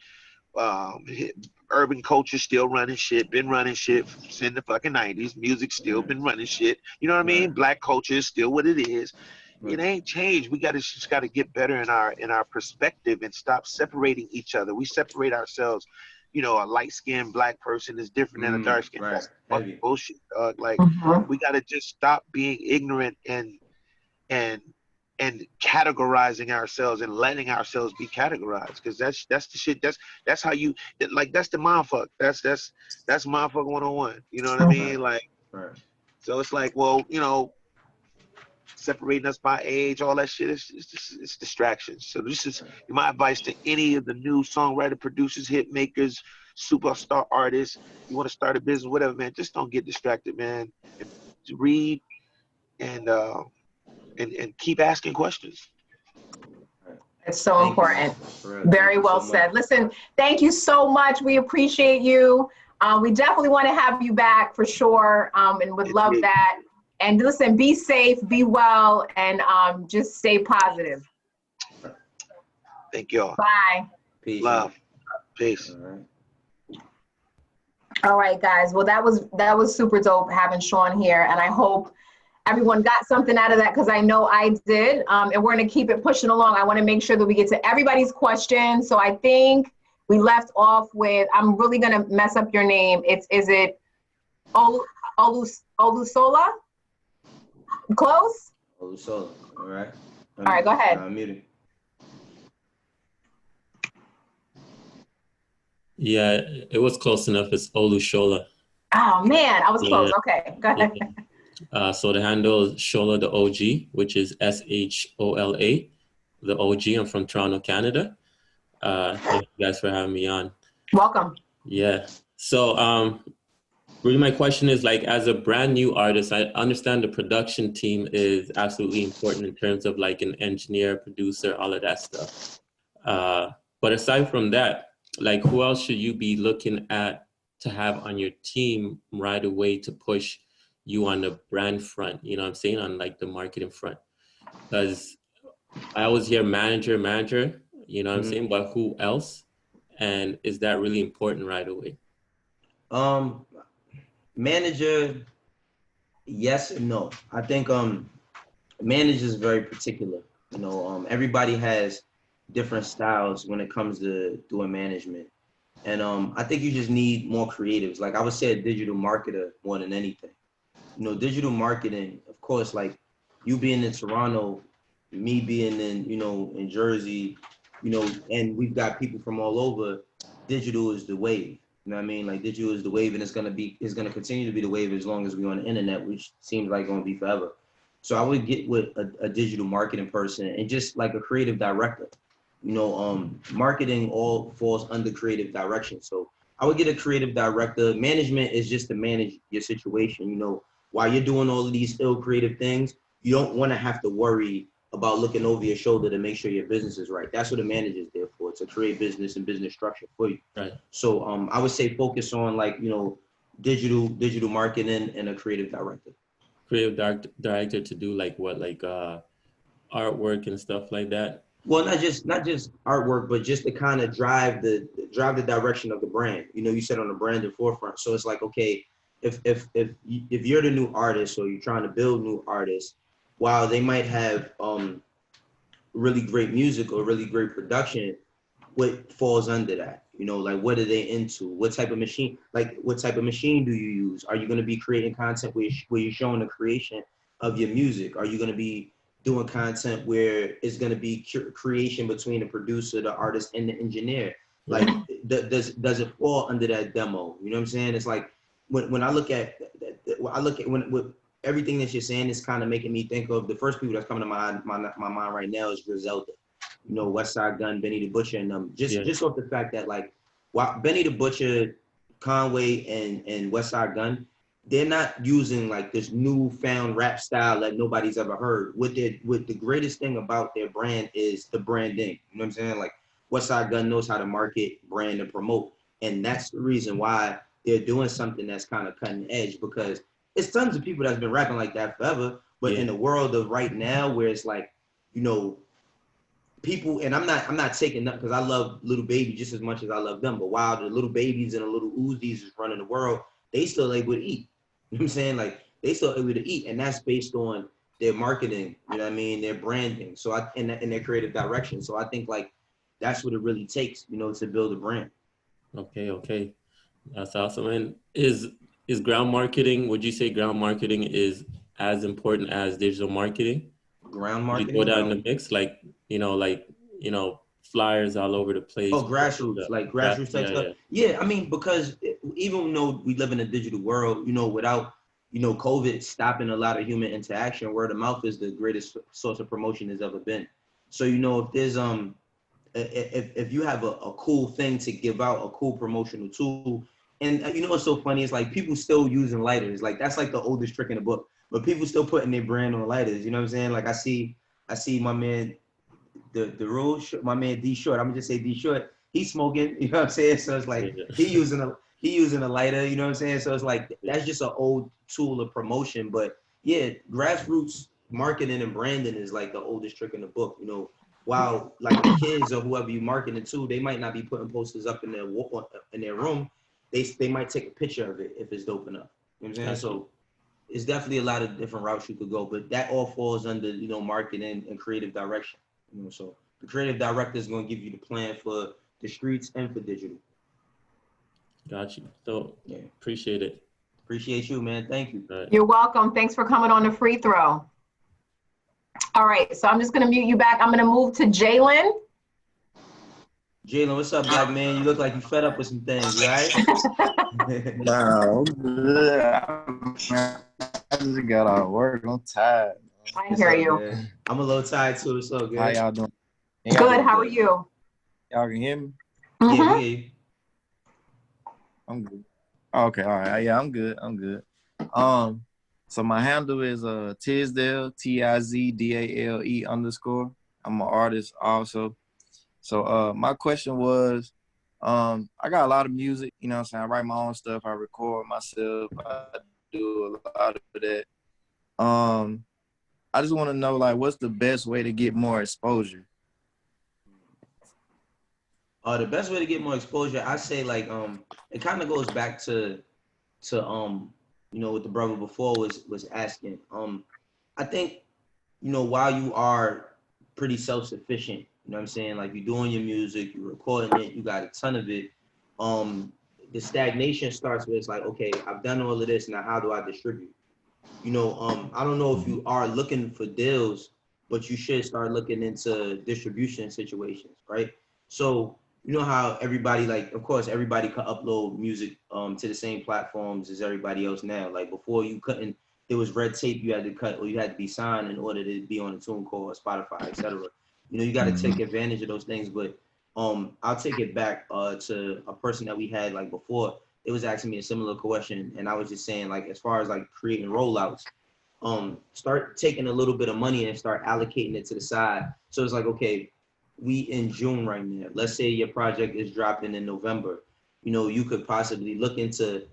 urban culture still running shit, been running shit since the fucking 90s. Music still been running shit. You know what I mean? Black culture is still what it is. It ain't changed. We just gotta get better in our perspective and stop separating each other. We separate ourselves. You know, a light-skinned black person is different than a dark-skinned. Right. That's fucking bullshit, dog. Like, Mhm. we gotta just stop being ignorant and categorizing ourselves and letting ourselves be categorized, because that's the shit. That's how you, like, that's the mind fuck. That's motherfucker 101. You know what I mean? Like, Right. so it's like, well, you know, separating us by age, all that shit, it's distractions. So this is my advice to any of the new songwriter, producers, hit makers, superstar artists. You want to start a business, whatever, man, just don't get distracted, man. And read and keep asking questions. It's so Thank important. you. Very well said. Listen, thank you so much. We appreciate you. We definitely want to have you back for sure, and would love that. And listen, be safe, be well, and just stay positive. Thank y'all. Bye. Peace. Love. Peace. All right, guys. Well, that was super dope having Sean here, and I hope everyone got something out of that, because I know I did. And we're going to keep it pushing along. I want to make sure that we get to everybody's questions. So I think we left off with, I'm really going to mess up your name. Is it Olusola? Close? Olusola. All right. All right, go ahead. I'm muted. Yeah, it was close enough. It's Olushola. Oh, man, I was close. Okay, go ahead. Yeah. So the handle is Shola the OG, which is SHOLA, the OG. I'm from Toronto, Canada. Thank you guys for having me on. Welcome. Yeah. So really my question is, like, as a brand new artist, I understand the production team is absolutely important in terms of like an engineer, producer, all of that stuff. But aside from that, like, who else should you be looking at to have on your team right away to push you on the brand front, you know what I'm saying, on like the marketing front? Because I always hear manager, you know what I'm saying, but who else? And is that really important right away? Manager, yes and no. I think manager is very particular. You know, everybody has different styles when it comes to doing management. And I think you just need more creatives. Like I would say a digital marketer more than anything. You know, digital marketing, of course, like you being in Toronto, me being in, you know, in Jersey, you know, and we've got people from all over. Digital is the wave. You know what I mean? Like digital is the wave, and it's gonna continue to be the wave as long as we're on the internet, which seems like gonna be forever. So I would get with a digital marketing person and just like a creative director. You know, marketing all falls under creative direction. So I would get a creative director. Management is just to manage your situation. You know, while you're doing all of these ill creative things, you don't want to have to worry about looking over your shoulder to make sure your business is right. That's what a manager is there for, to create business and business structure for you. Right. So I would say focus on like, you know, digital marketing and a creative director. Creative director to do like what, like artwork and stuff like that? Well, not just artwork, but just to kind of drive the direction of the brand. You know, you said on the branded forefront. So it's like, okay, if you're the new artist or you're trying to build new artists, while they might have really great music or really great production, what falls under that? You know, like what are they into? What type of machine? Like what type of machine do you use? Are you going to be creating content where you're showing the creation of your music? Are you going to be doing content where it's going to be creation between the producer, the artist, and the engineer? Like, does it fall under that demo? You know what I'm saying? It's like when I look at when everything that you're saying is kind of making me think of the first people that's coming to my mind right now is Griselda. You know, Westside Gunn, Benny the Butcher, and just off the fact that like, while Benny the Butcher, Conway, and Westside Gunn, they're not using like this newfound rap style that nobody's ever heard. What the greatest thing about their brand is the branding. You know what I'm saying? Like Westside Gunn knows how to market, brand, and promote, and that's the reason why they're doing something that's kind of cutting edge, because it's tons of people that's been rapping like that forever. But in the world of right now, where it's like, you know, people, and I'm not taking that because I love Little Baby just as much as I love them. But while the Little Babies and the Little Uzis is running the world, they still able to eat. You know what I'm saying? Like they still able to eat, and that's based on their marketing, you know what I mean, their branding. So in their creative direction. So I think like that's what it really takes, you know, to build a brand. Okay. That's awesome. And is ground marketing, would you say ground marketing is as important as digital marketing? Ground Would you throw marketing? that in the mix? Like, flyers all over the place. Oh, grassroots, like grassroots type stuff. Yeah, I mean, because even though we live in a digital world, you know, without, you know, COVID stopping a lot of human interaction, word of mouth is the greatest source of promotion there's ever been. So, you know, if there's if you have a cool thing to give out, a cool promotional tool, and you know what's so funny is like people still using lighters. Like that's like the oldest trick in the book, but people still putting their brand on lighters. You know what I'm saying? Like I see my man. My man D Short, I'm gonna just say D Short, he's smoking, you know what I'm saying? So it's like he using a lighter, you know what I'm saying? So it's like that's just an old tool of promotion. But yeah, grassroots marketing and branding is like the oldest trick in the book, you know. While like the kids or whoever you marketing to, they might not be putting posters up in their room. They might take a picture of it if it's dope enough. You know what I'm saying? So it's definitely a lot of different routes you could go, but that all falls under, you know, marketing and creative direction. You know, so the creative director is going to give you the plan for the streets and for digital. Got you. So yeah, appreciate it. Appreciate you, man. Thank you. Right. You're welcome. Thanks for coming on the free throw. All right, so I'm just going to mute you back. I'm going to move to Jalen. Jalen, what's up, black man? You look like you fed up with some things, right? No, I just got out of work. I'm tired. I hear you. Man? I'm a little tired too. It's so good. How y'all doing? Good. How are you? Y'all can hear me? Yeah, we hear you. I'm good. Okay, all right. Yeah, I'm good. So my handle is Tisdale, TIZDALE _. I'm an artist also. So my question was, I got a lot of music, you know what I'm saying? I write my own stuff, I record myself, I do a lot of that. I just want to know, like, what's the best way to get more exposure? The best way to get more exposure, I say, like, it kind of goes back to you know, what the brother before was asking. I think, you know, while you are pretty self-sufficient, you know what I'm saying? Like, you're doing your music, you're recording it, you got a ton of it. The stagnation starts with, it's like, okay, I've done all of this, now how do I distribute? You know, I don't know if you are looking for deals, but you should start looking into distribution situations, right? So, you know how everybody, like, of course, everybody can upload music to the same platforms as everybody else now. Like before, you couldn't, there was red tape you had to cut, or you had to be signed in order to be on a TuneCore or Spotify, etc. You know, you got to take advantage of those things. But I'll take it back to a person that we had like before. It was asking me a similar question, and I was just saying, like, as far as like creating rollouts, start taking a little bit of money and start allocating it to the side. So it's like, okay, we in June right now. Let's say your project is dropping in November. You know, you could possibly look into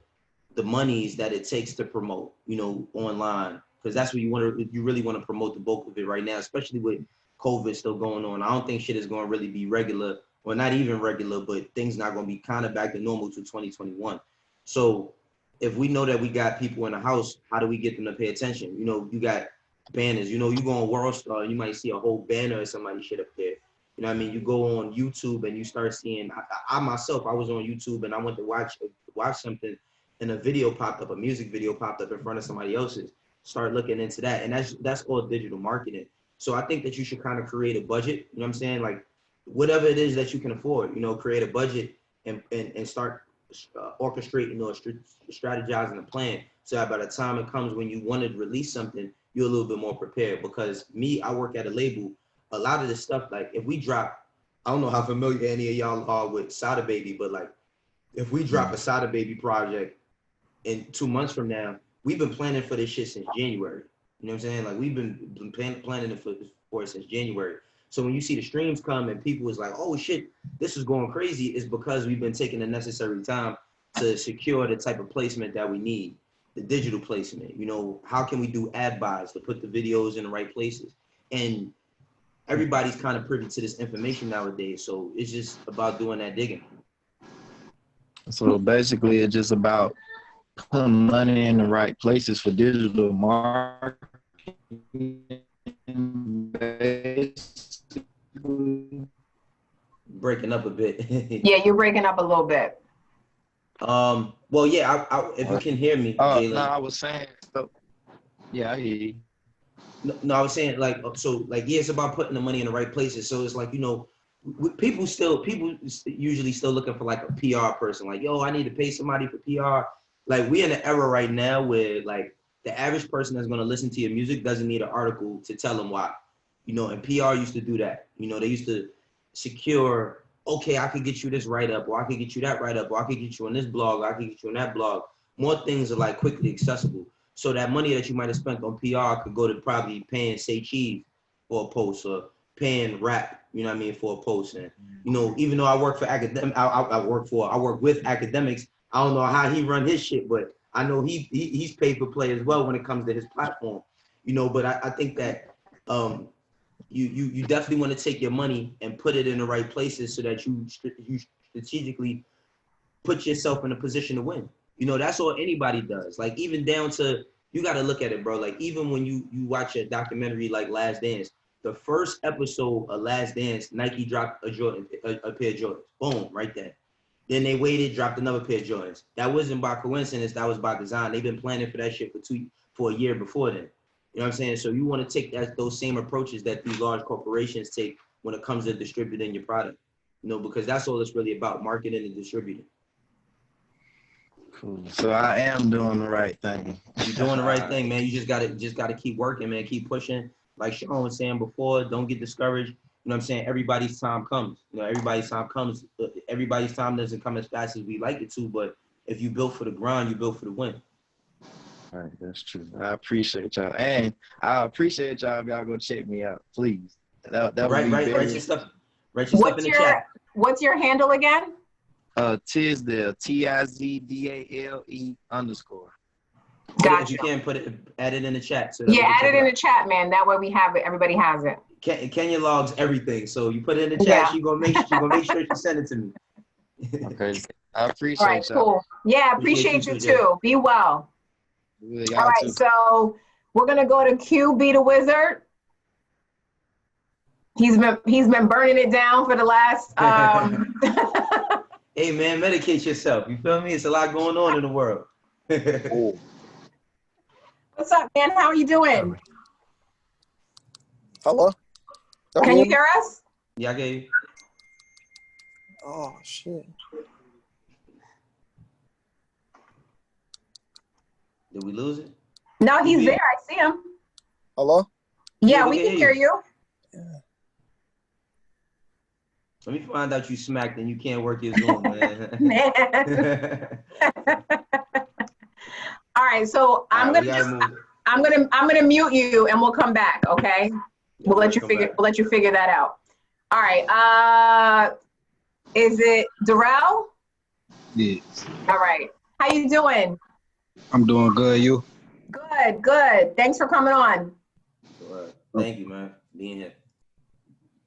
the monies that it takes to promote, you know, online, because that's what you really want to promote the bulk of it right now, especially with COVID still going on. I don't think shit is going to really be regular, or not even regular, but things not going to be kind of back to normal to 2021. So if we know that we got people in the house, how do we get them to pay attention? You know, you got banners. You know, you go on World Star, you might see a whole banner or somebody shit up there. You know what I mean? You go on YouTube and you start seeing, I myself, I was on YouTube and I went to watch something, and a video popped up, a music video popped up in front of somebody else's. Start looking into that. And that's all digital marketing. So I think that you should kind of create a budget, you know what I'm saying? Like whatever it is that you can afford, you know, create a budget and start orchestrating or strategizing a plan. So that by the time it comes when you want to release something, you're a little bit more prepared. Because I work at a label. A lot of this stuff, like if we drop, I don't know how familiar any of y'all are with Sada Baby, but like if we drop a Sada Baby project in 2 months from now, we've been planning for this shit since January. You know what I'm saying? Like we've been planning for it since January. So when you see the streams come and people is like, oh shit, this is going crazy, it's because we've been taking the necessary time to secure the type of placement that we need, the digital placement. You know, how can we do ad buys to put the videos in the right places? And everybody's kind of privy to this information nowadays. So it's just about doing that digging. So basically it's just about putting money in the right places for digital marketing. Breaking up a bit. Yeah, you're breaking up a little bit. Well, yeah, if you can hear me, Jalen. No, I was saying, so, yeah, I hear you. No, I was saying like, so like, yeah, it's about putting the money in the right places. So it's like, you know, people usually still looking for like a PR person. Like, yo, I need to pay somebody for PR. Like, we in an era right now where like the average person that's going to listen to your music doesn't need an article to tell them why, you know, and PR used to do that. You know, they used to secure, okay, I could get you this write-up, or I could get you that write-up, or I could get you on this blog, or I could get you on that blog. More things are like quickly accessible. So that money that you might have spent on PR could go to probably paying Say Cheese for a post, or paying Rap, you know what I mean, for a post. And, you know, even though I work for academic, I work with academics. I don't know how he run his shit, but I know he's paid for play as well when it comes to his platform, you know. But I think that you definitely want to take your money and put it in the right places so that you strategically put yourself in a position to win. You know, that's all anybody does. Like, even down to, you got to look at it, bro. Like, even when you watch a documentary like Last Dance, the first episode of Last Dance, Nike dropped a pair of Jordans. Boom, right there. Then they waited, dropped another pair of Jordans. That wasn't by coincidence. That was by design. They've been planning for that shit for a year before then. You know what I'm saying? So you want to take those same approaches that these large corporations take when it comes to distributing your product. You know, because that's all it's really about, marketing and distributing. Cool. So I am doing the right thing. You're doing the right thing, man. You just gotta keep working, man. Keep pushing. Like Sean was saying before, don't get discouraged. You know what I'm saying? Everybody's time comes. You know, everybody's time comes. Everybody's time doesn't come as fast as we like it to, but if you built for the grind, you built for the win. All right, that's true. I appreciate y'all. And I appreciate y'all if y'all go check me out, please. That would be write your stuff. Write your stuff in the chat. What's your handle again? Tisdale, TIZDALE _. Gotcha. If you can add it in the chat. So yeah, add it in the chat, man. That way we have it. Everybody has it. Kenya logs everything, so you put it in the chat. She's gonna make sure you send it to me. Okay, I appreciate All right, y'all. cool. Yeah, appreciate you too. Be well. Yeah, all right, too. so we're gonna go to QB the Wizard. He's been burning it down for the last. Hey man, medicate yourself. You feel me? It's a lot going on in the world. What's up, man? How are you doing? Hello? Can you hear us? Yeah, I can hear you. Oh, shit. Did we lose it? No, he's there. I see him. Hello? Yeah, we can hear you. Yeah. Let me find out you smacked and you can't work your Zoom, man. All right, so I'm gonna mute you and we'll come back, okay? We'll let you figure that out. All right. Is it Darrell? Yes. All right. How you doing? I'm doing good. You? Good. Thanks for coming on. Thank you, man, being here.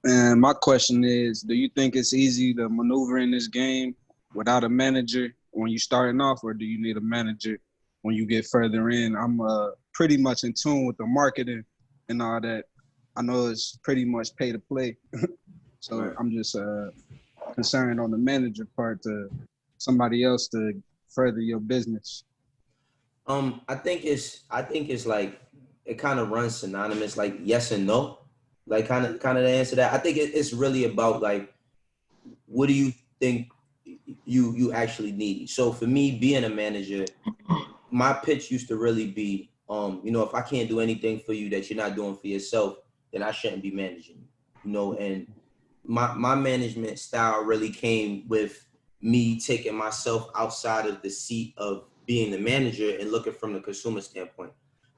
And my question is, do you think it's easy to maneuver in this game without a manager when you're starting off, or do you need a manager when you get further in? I'm pretty much in tune with the marketing and all that. I know it's pretty much pay to play. So right. I'm just concerned on the manager part to somebody else to further your business. I think it's like, it kind of runs synonymous, like yes and no. Like kind of the answer to that. I think it's really about like, what do you think you actually need? So for me, being a manager, my pitch used to really be, you know, if I can't do anything for you that you're not doing for yourself, then I shouldn't be managing you. You know, and my management style really came with me taking myself outside of the seat of being the manager and looking from the consumer standpoint.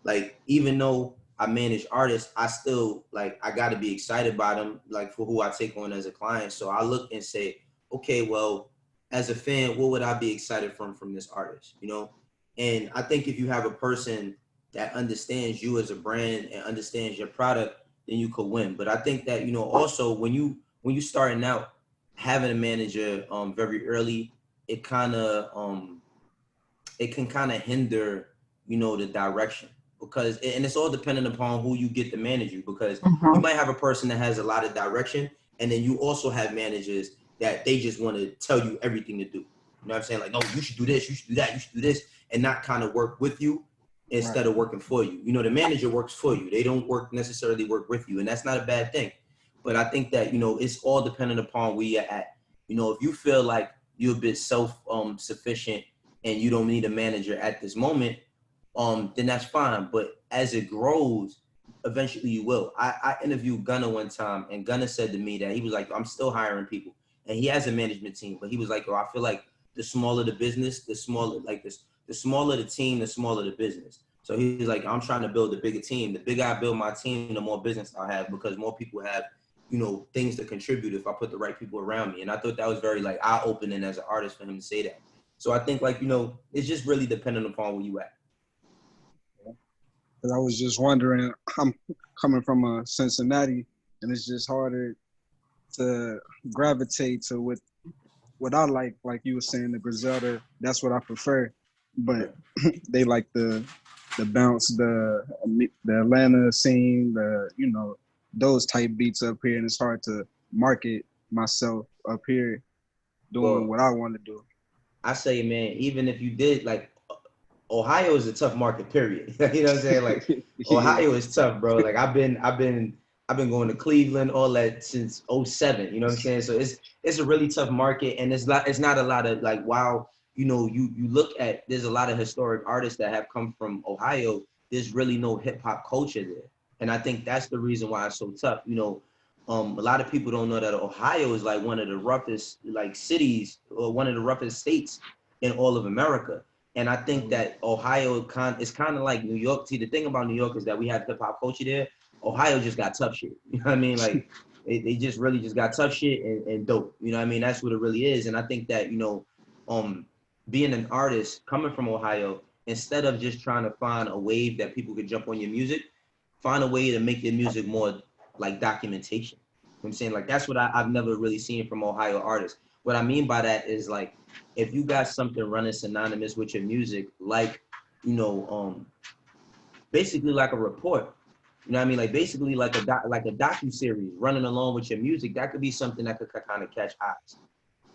Like, even though I manage artists, I still, like, I got to be excited by them, like, for who I take on as a client. So I look and say, okay, well, as a fan, what would I be excited from this artist, you know? And I think if you have a person that understands you as a brand and understands your product, then you could win. But I think that, you know, also when you starting out, having a manager very early, it can kind of hinder, you know, the direction. because, and it's all dependent upon who you get to manage you, because Mhm. you might have a person that has a lot of direction, and then you also have managers that they just want to tell you everything to do. You know what I'm saying? Like, no, you should do this, you should do that, you should do this, and not kind of work with you instead of working for you. You know, the manager works for you. They don't necessarily work with you, and that's not a bad thing. But I think that, you know, it's all dependent upon where you're at. You know, if you feel like you're a bit self-sufficient and you don't need a manager at this moment, then that's fine. But as it grows, eventually you will. I interviewed Gunna one time, and Gunna said to me that he was like, I'm still hiring people. And he has a management team, but he was like, oh, I feel like the smaller the business, the smaller, like this, the smaller the team, the smaller the business. So he's like, I'm trying to build a bigger team. The bigger I build my team, the more business I'll have, because more people have, you know, things to contribute if I put the right people around me. And I thought that was very like eye-opening as an artist for him to say that. So I think, like, you know, it's just really dependent upon where you at. Because I was just wondering, I'm coming from Cincinnati, and it's just harder to gravitate to what I like you were saying, the Griselda, that's what I prefer. But they like the bounce, the Atlanta scene, you know, those type beats up here, and it's hard to market myself up here doing what I want to do. I say, man, even if you did, like, Ohio is a tough market, period. You know what I'm saying? Like, Ohio is tough, bro. Like, I've been going to Cleveland, all that since 2007. You know what I'm saying? So it's a really tough market, and it's not a lot of, like, wow, you know, you look at, there's a lot of historic artists that have come from Ohio. There's really no hip hop culture there, and I think that's the reason why it's so tough. You know, a lot of people don't know that Ohio is like one of the roughest, like, cities, or one of the roughest states in all of America. And I think that Ohio is kind of like New York. See, the thing about New York is that we have hip hop culture there. Ohio just got tough shit. You know what I mean? Like, they just really just got tough shit and dope. You know what I mean? That's what it really is. And I think that, you know, being an artist coming from Ohio, instead of just trying to find a wave that people could jump on your music, find a way to make your music more like documentation. You know what I'm saying? Like, that's what I've never really seen from Ohio artists. What I mean by that is, like, if you got something running synonymous with your music, like, you know, basically like a report, you know what I mean? Like, basically like a docu-series running along with your music, that could be something that could kind of catch eyes,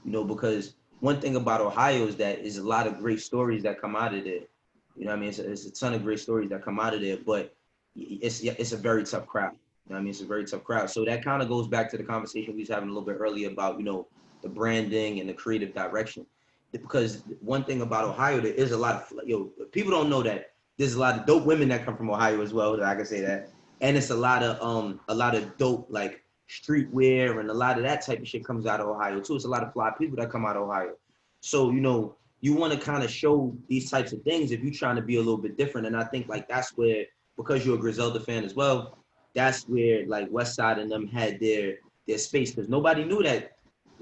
you know, because one thing about Ohio is that there's a lot of great stories that come out of there. You know what I mean? It's a ton of great stories that come out of there, but it's a very tough crowd. You know what I mean? It's a very tough crowd. So that kind of goes back to the conversation we was having a little bit earlier about, you know, the branding and the creative direction. Because one thing about Ohio, there is a lot of, people don't know that there's a lot of dope women that come from Ohio as well. I can say that, and it's a lot of dope, like, streetwear, and a lot of that type of shit comes out of Ohio too. It's a lot of fly people that come out of Ohio. So, you know, you want to kind of show these types of things if you're trying to be a little bit different. And I think, like, that's where, because you're a Griselda fan as well, that's where, like, West Side and them had their space, because nobody knew that.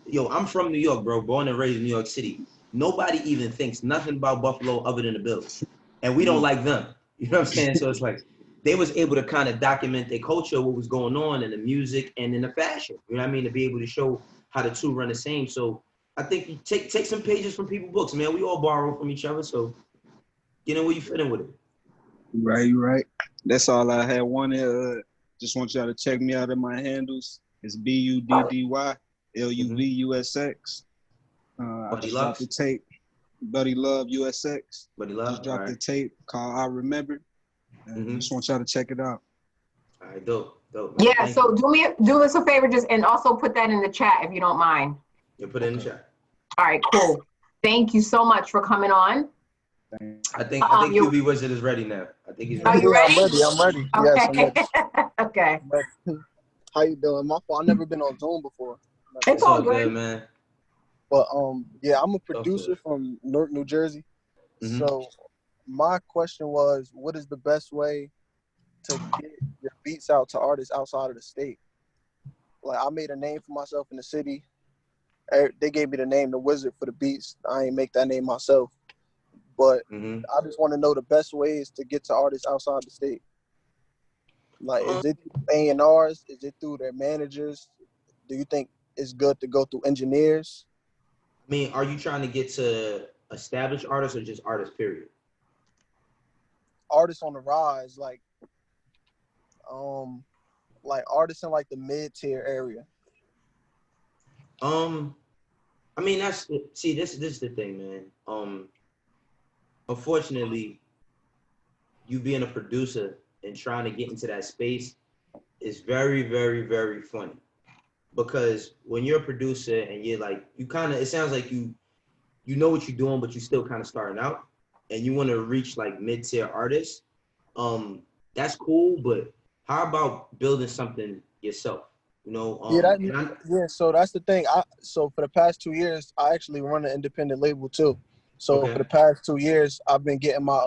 Yo, I'm from New York, bro, born and raised in New York City. Nobody even thinks nothing about Buffalo other than the Bills. And we don't like them. You know what I'm saying? So it's like, they was able to kind of document their culture, what was going on in the music and in the fashion. You know what I mean? To be able to show how the two run the same. So I think you take some pages from people's books, man. We all borrow from each other. So get in where you fit in with it. Right. That's all I had wanted. Just want y'all to check me out at my handles. It's BUDDYLUVUSX. I just dropped the tape. Buddy Love USX. Buddy Love. Just dropped the tape called I Remember. And just want y'all to check it out. All right, dope. Man. Yeah, so do us a favor, just, and also put that in the chat if you don't mind. Yeah, put it in the chat. All right, cool. Thank you so much for coming on. I think QB Wizard is ready now. I think he's ready. Are you ready? I'm ready. Okay. Yes, I'm ready. Okay. How you doing? My fault. I've never been on Zoom before. It's all good, man. But yeah, I'm a producer from Newark, New Jersey. Mm-hmm. So my question was, what is the best way to get your beats out to artists outside of the state? Like, I made a name for myself in the city. They gave me the name The Wizard for the beats. I ain't make that name myself. But I just want to know the best ways to get to artists outside the state. Like, is it A&Rs? Is it through their managers? Do you think it's good to go through engineers? I mean, are you trying to get to established artists or just artists, period? artists on the rise, like artists in like the mid-tier area? I mean, this is the thing, man. Unfortunately, you being a producer and trying to get into that space is very, very, very funny. Because when you're a producer and you're like, it sounds like you know what you're doing, but you're still kind of starting out, and you want to reach like mid-tier artists. That's cool, but how about building something yourself? You know, So that's the thing. So for the past 2 years, I actually run an independent label too. So okay. For the past 2 years, I've been getting my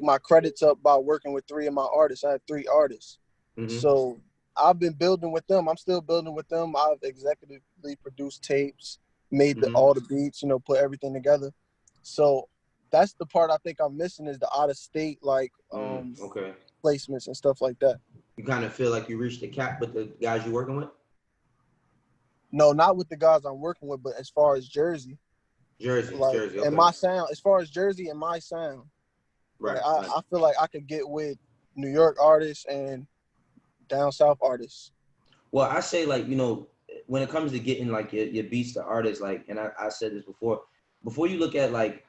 my credits up by working with 3 of my artists. I have 3 artists. Mm-hmm. So I've been building with them. I'm still building with them. I've executively produced tapes, made all the beats, you know, put everything together. So that's the part I think I'm missing is the out of state placements and stuff like that. You kind of feel like you reached the cap with the guys you're working with? No, not with the guys I'm working with, but as far as Jersey. Jersey, okay. And my sound, as far as Jersey and my sound, right, I feel like I could get with New York artists and down south artists. Well, I say like, you know, when it comes to getting like your beats to artists, like, and I said this before you look at like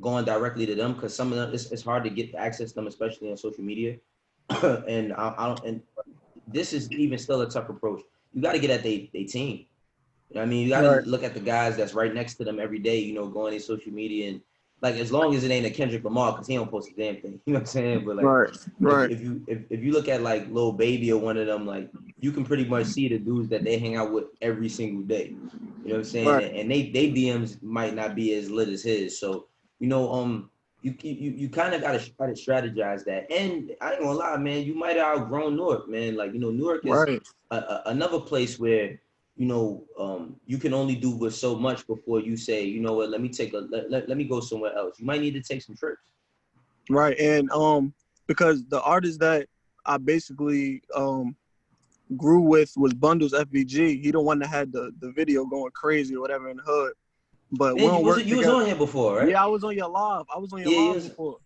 going directly to them, because some of them it's hard to get access to them, especially on social media. And and this is even still a tough approach. You got to get at they team. You know what I mean? You got to look at the guys that's right next to them every day, you know, going on social media and like, as long as it ain't a Kendrick Lamar, because he don't post a damn thing. You know what I'm saying? But like, if you look at like Lil Baby or one of them, like you can pretty much see the dudes that they hang out with every single day. You know what I'm saying? Right. And they DMs might not be as lit as his. So, you know, you kind of got to try to strategize that. And I ain't gonna lie, man, you might have outgrown Newark, man. Like, you know, Newark is another place where, you know, you can only do with so much before you say, you know what, let me go somewhere else. You might need to take some trips. Right. And because the artist that I basically grew with was Bundles FBG. He the one that had the video going crazy or whatever in the hood. But you was on here before, right? Yeah, I was on your live. Before.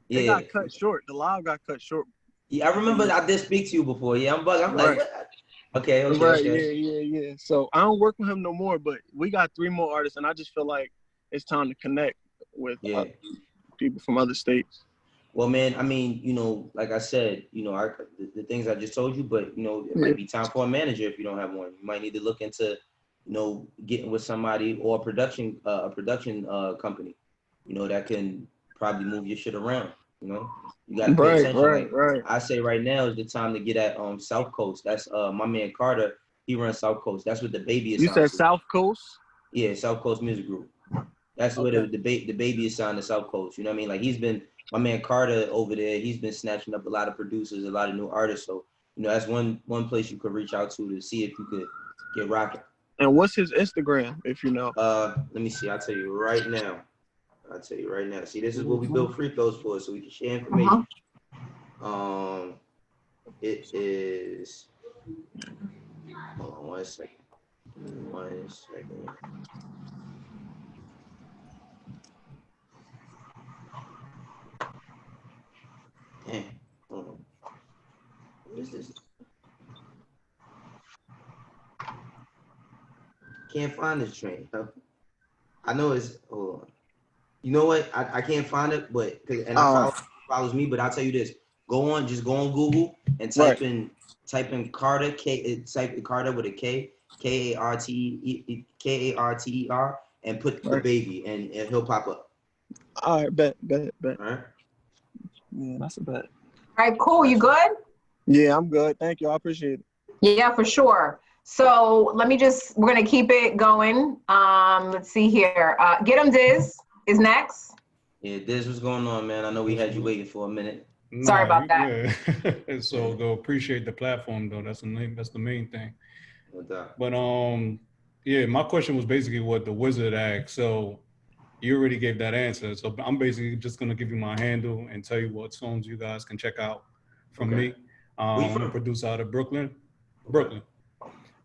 It got cut short. The live got cut short. Yeah, I remember I did speak to you before. Yeah, I'm like, what? Okay. Right, yeah. So I don't work with him no more, but we got 3 more artists, and I just feel like it's time to connect with people from other states. Well, man, I mean, you know, like I said, you know, the things I just told you, but, you know, it might be time for a manager if you don't have one. You might need to look into, you know, getting with somebody or a production company, you know, that can probably move your shit around, you know. You got to pay attention. Right. I say right now is the time to get at South Coast. That's my man Carter. He runs South Coast. That's what the baby is. You said South Coast? Yeah, South Coast Music Group. That's where the baby is signed to South Coast. You know what I mean? Like my man Carter over there. He's been snatching up a lot of producers, a lot of new artists. So, you know, that's one place you could reach out to see if you could get rocking. And what's his Instagram, if you know? Let me see. I'll tell you right now. See, this is what we built free throws for, so we can share information. It is. Hold on 1 second. 1 second. Damn. Hold on. What is this? Can't find this train. I know it's. Hold on. You know what? I can't find it, but follows me. But I'll tell you this: just go on Google and type in Carter type Carter with a K, Karter, and put the baby, and he'll pop up. All right, bet. All right. Yeah, that's a bet. All right, cool. You good? Yeah, I'm good. Thank you. I appreciate it. Yeah, for sure. So we're going to keep it going. Let's see here. Get 'em Diz is next. Yeah, Diz, what's going on, man? I know we had you waiting for a minute. Sorry about that. It's all good. Appreciate the platform, though. That's the main thing. No doubt. But yeah, my question was basically what the wizard asked. So you already gave that answer. So I'm basically just gonna give you my handle and tell you what songs you guys can check out from me. I'm a producer out of Brooklyn.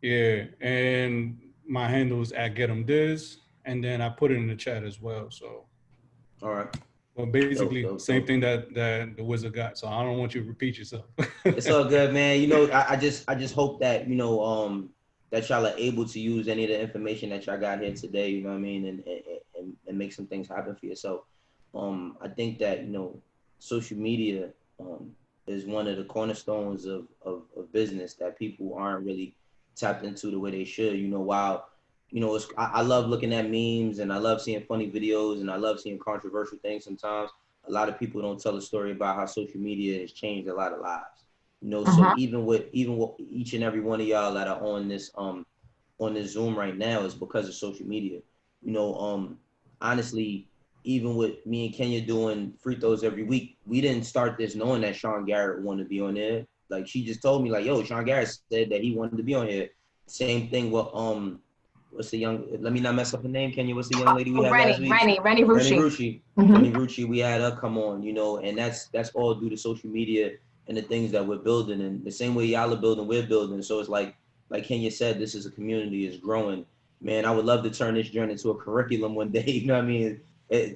Yeah, and my handle is @GetEmDiz, and then I put it in the chat as well. So. All right. Well, basically, Dope. same thing that the Wizard got. So I don't want you to repeat yourself. It's all good, man. You know, I just hope that, you know, that y'all are able to use any of the information that y'all got here today, you know what I mean, and make some things happen for yourself. I think that, you know, social media is one of the cornerstones of business that people aren't really tapped into the way they should. You know, while, you know, I love looking at memes, and I love seeing funny videos, and I love seeing controversial things sometimes. A lot of people don't tell a story about how social media has changed a lot of lives. You know, so even with each and every one of y'all that are on this Zoom right now is because of social media. You know, honestly, even with me and Kenya doing free throws every week, we didn't start this knowing that Sean Garrett wanted to be on there. Like, she just told me, like, yo, Sean Garrett said that he wanted to be on here. Same thing with what's the young, let me not mess up her name, Kenya. What's the young lady we had last week? Rennie Rucci. Rennie Rucci, we had her come on, you know, and that's all due to social media and the things that we're building. And the same way y'all are building, we're building. So it's like Kenya said, this is a community, it's growing. Man, I would love to turn this journey into a curriculum one day, you know what I mean?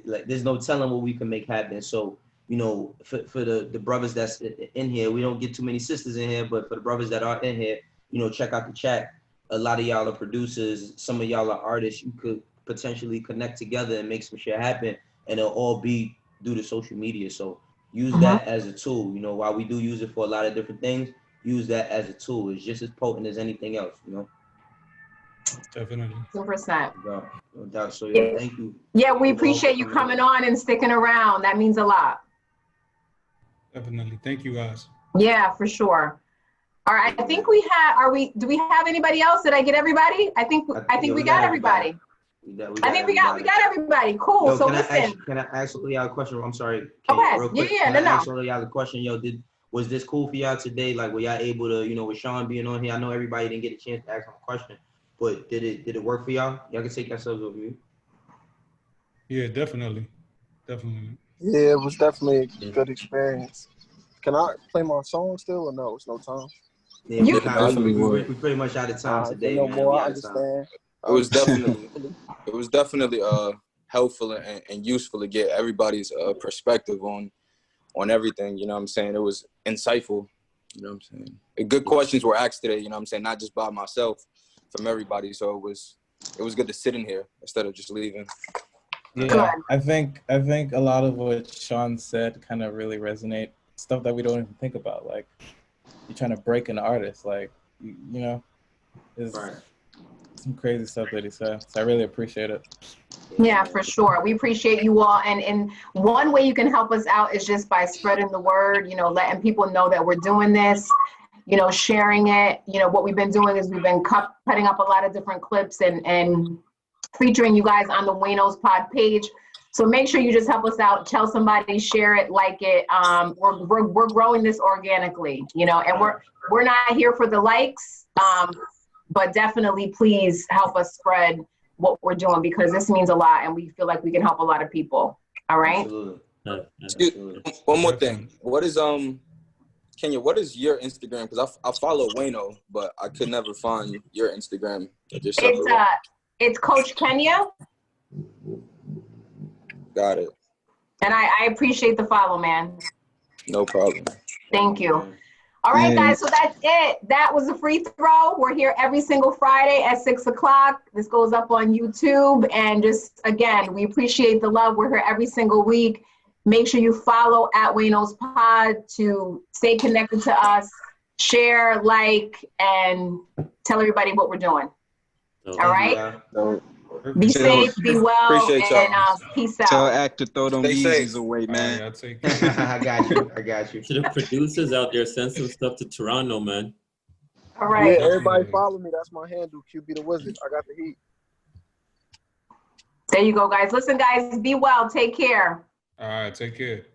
Like, there's no telling what we can make happen. So, you know, for the brothers that's in here, we don't get too many sisters in here, but for the brothers that are in here, you know, check out the chat. A lot of y'all are producers. Some of y'all are artists. You could potentially connect together and make some shit happen, and it'll all be due to social media. So use that as a tool. You know, while we do use it for a lot of different things, use that as a tool. It's just as potent as anything else, you know? Definitely. 100%. No doubt. So yeah, thank you. Yeah, we appreciate you coming on and sticking around. That means a lot. Definitely. Thank you, guys. Yeah, for sure. All right, I think we have, do we have anybody else? Did I get everybody? I think we got everybody. I think we got everybody. Cool. Yo, so can I ask y'all a question? I'm sorry. Okay. Real quick. Yeah, Can I ask y'all a question? Yo, was this cool for y'all today? Like, were y'all able to, you know, with Sean being on here? I know everybody didn't get a chance to ask him a question, but did it work for y'all? Y'all can take yourselves over mute. Yeah, definitely. Yeah, it was definitely a good experience. Can I play my song still or no? It's no time. Yeah, we pretty much out of time today, no man. more, I understand. It was definitely helpful and useful to get everybody's perspective on everything. You know what I'm saying? It was insightful. You know what I'm saying? Good questions were asked today. You know what I'm saying? Not just by myself, from everybody. So it was good to sit in here instead of just leaving. Yeah, I think a lot of what Sean said kind of really resonate. Stuff that we don't even think about, like you're trying to break an artist, like you know, there's some crazy stuff that he said. So I really appreciate it. Yeah, for sure. We appreciate you all. And one way you can help us out is just by spreading the word, you know, letting people know that we're doing this, you know, sharing it. You know, what we've been doing is we've been cutting up a lot of different clips and featuring you guys on the Wayno's Pod page. So make sure you just help us out, tell somebody, share it, like it. We're growing this organically, you know, and we're not here for the likes, but definitely please help us spread what we're doing, because this means a lot and we feel like we can help a lot of people. All right. Absolutely. One more thing. What is Kenya, what is your Instagram? Because I follow Wayno, but I could never find your Instagram. It's Coach Kenya. Got it. And I appreciate the follow, man. No problem. Thank you. All right, guys, so that's it. That was a free throw. We're here every single Friday at 6 o'clock. This goes up on YouTube. And just, again, we appreciate the love. We're here every single week. Make sure you follow at Wayno's Pod to stay connected to us, share, like, and tell everybody what we're doing. All right? Be safe, be well, and peace out. Tell Act to throw them Yeezys away, man. I got you. To the producers out there, send some stuff to Toronto, man. All right. Yeah, everybody follow me. That's my handle, QB the Wizard. I got the heat. There you go, guys. Listen, guys, be well. Take care. All right, take care.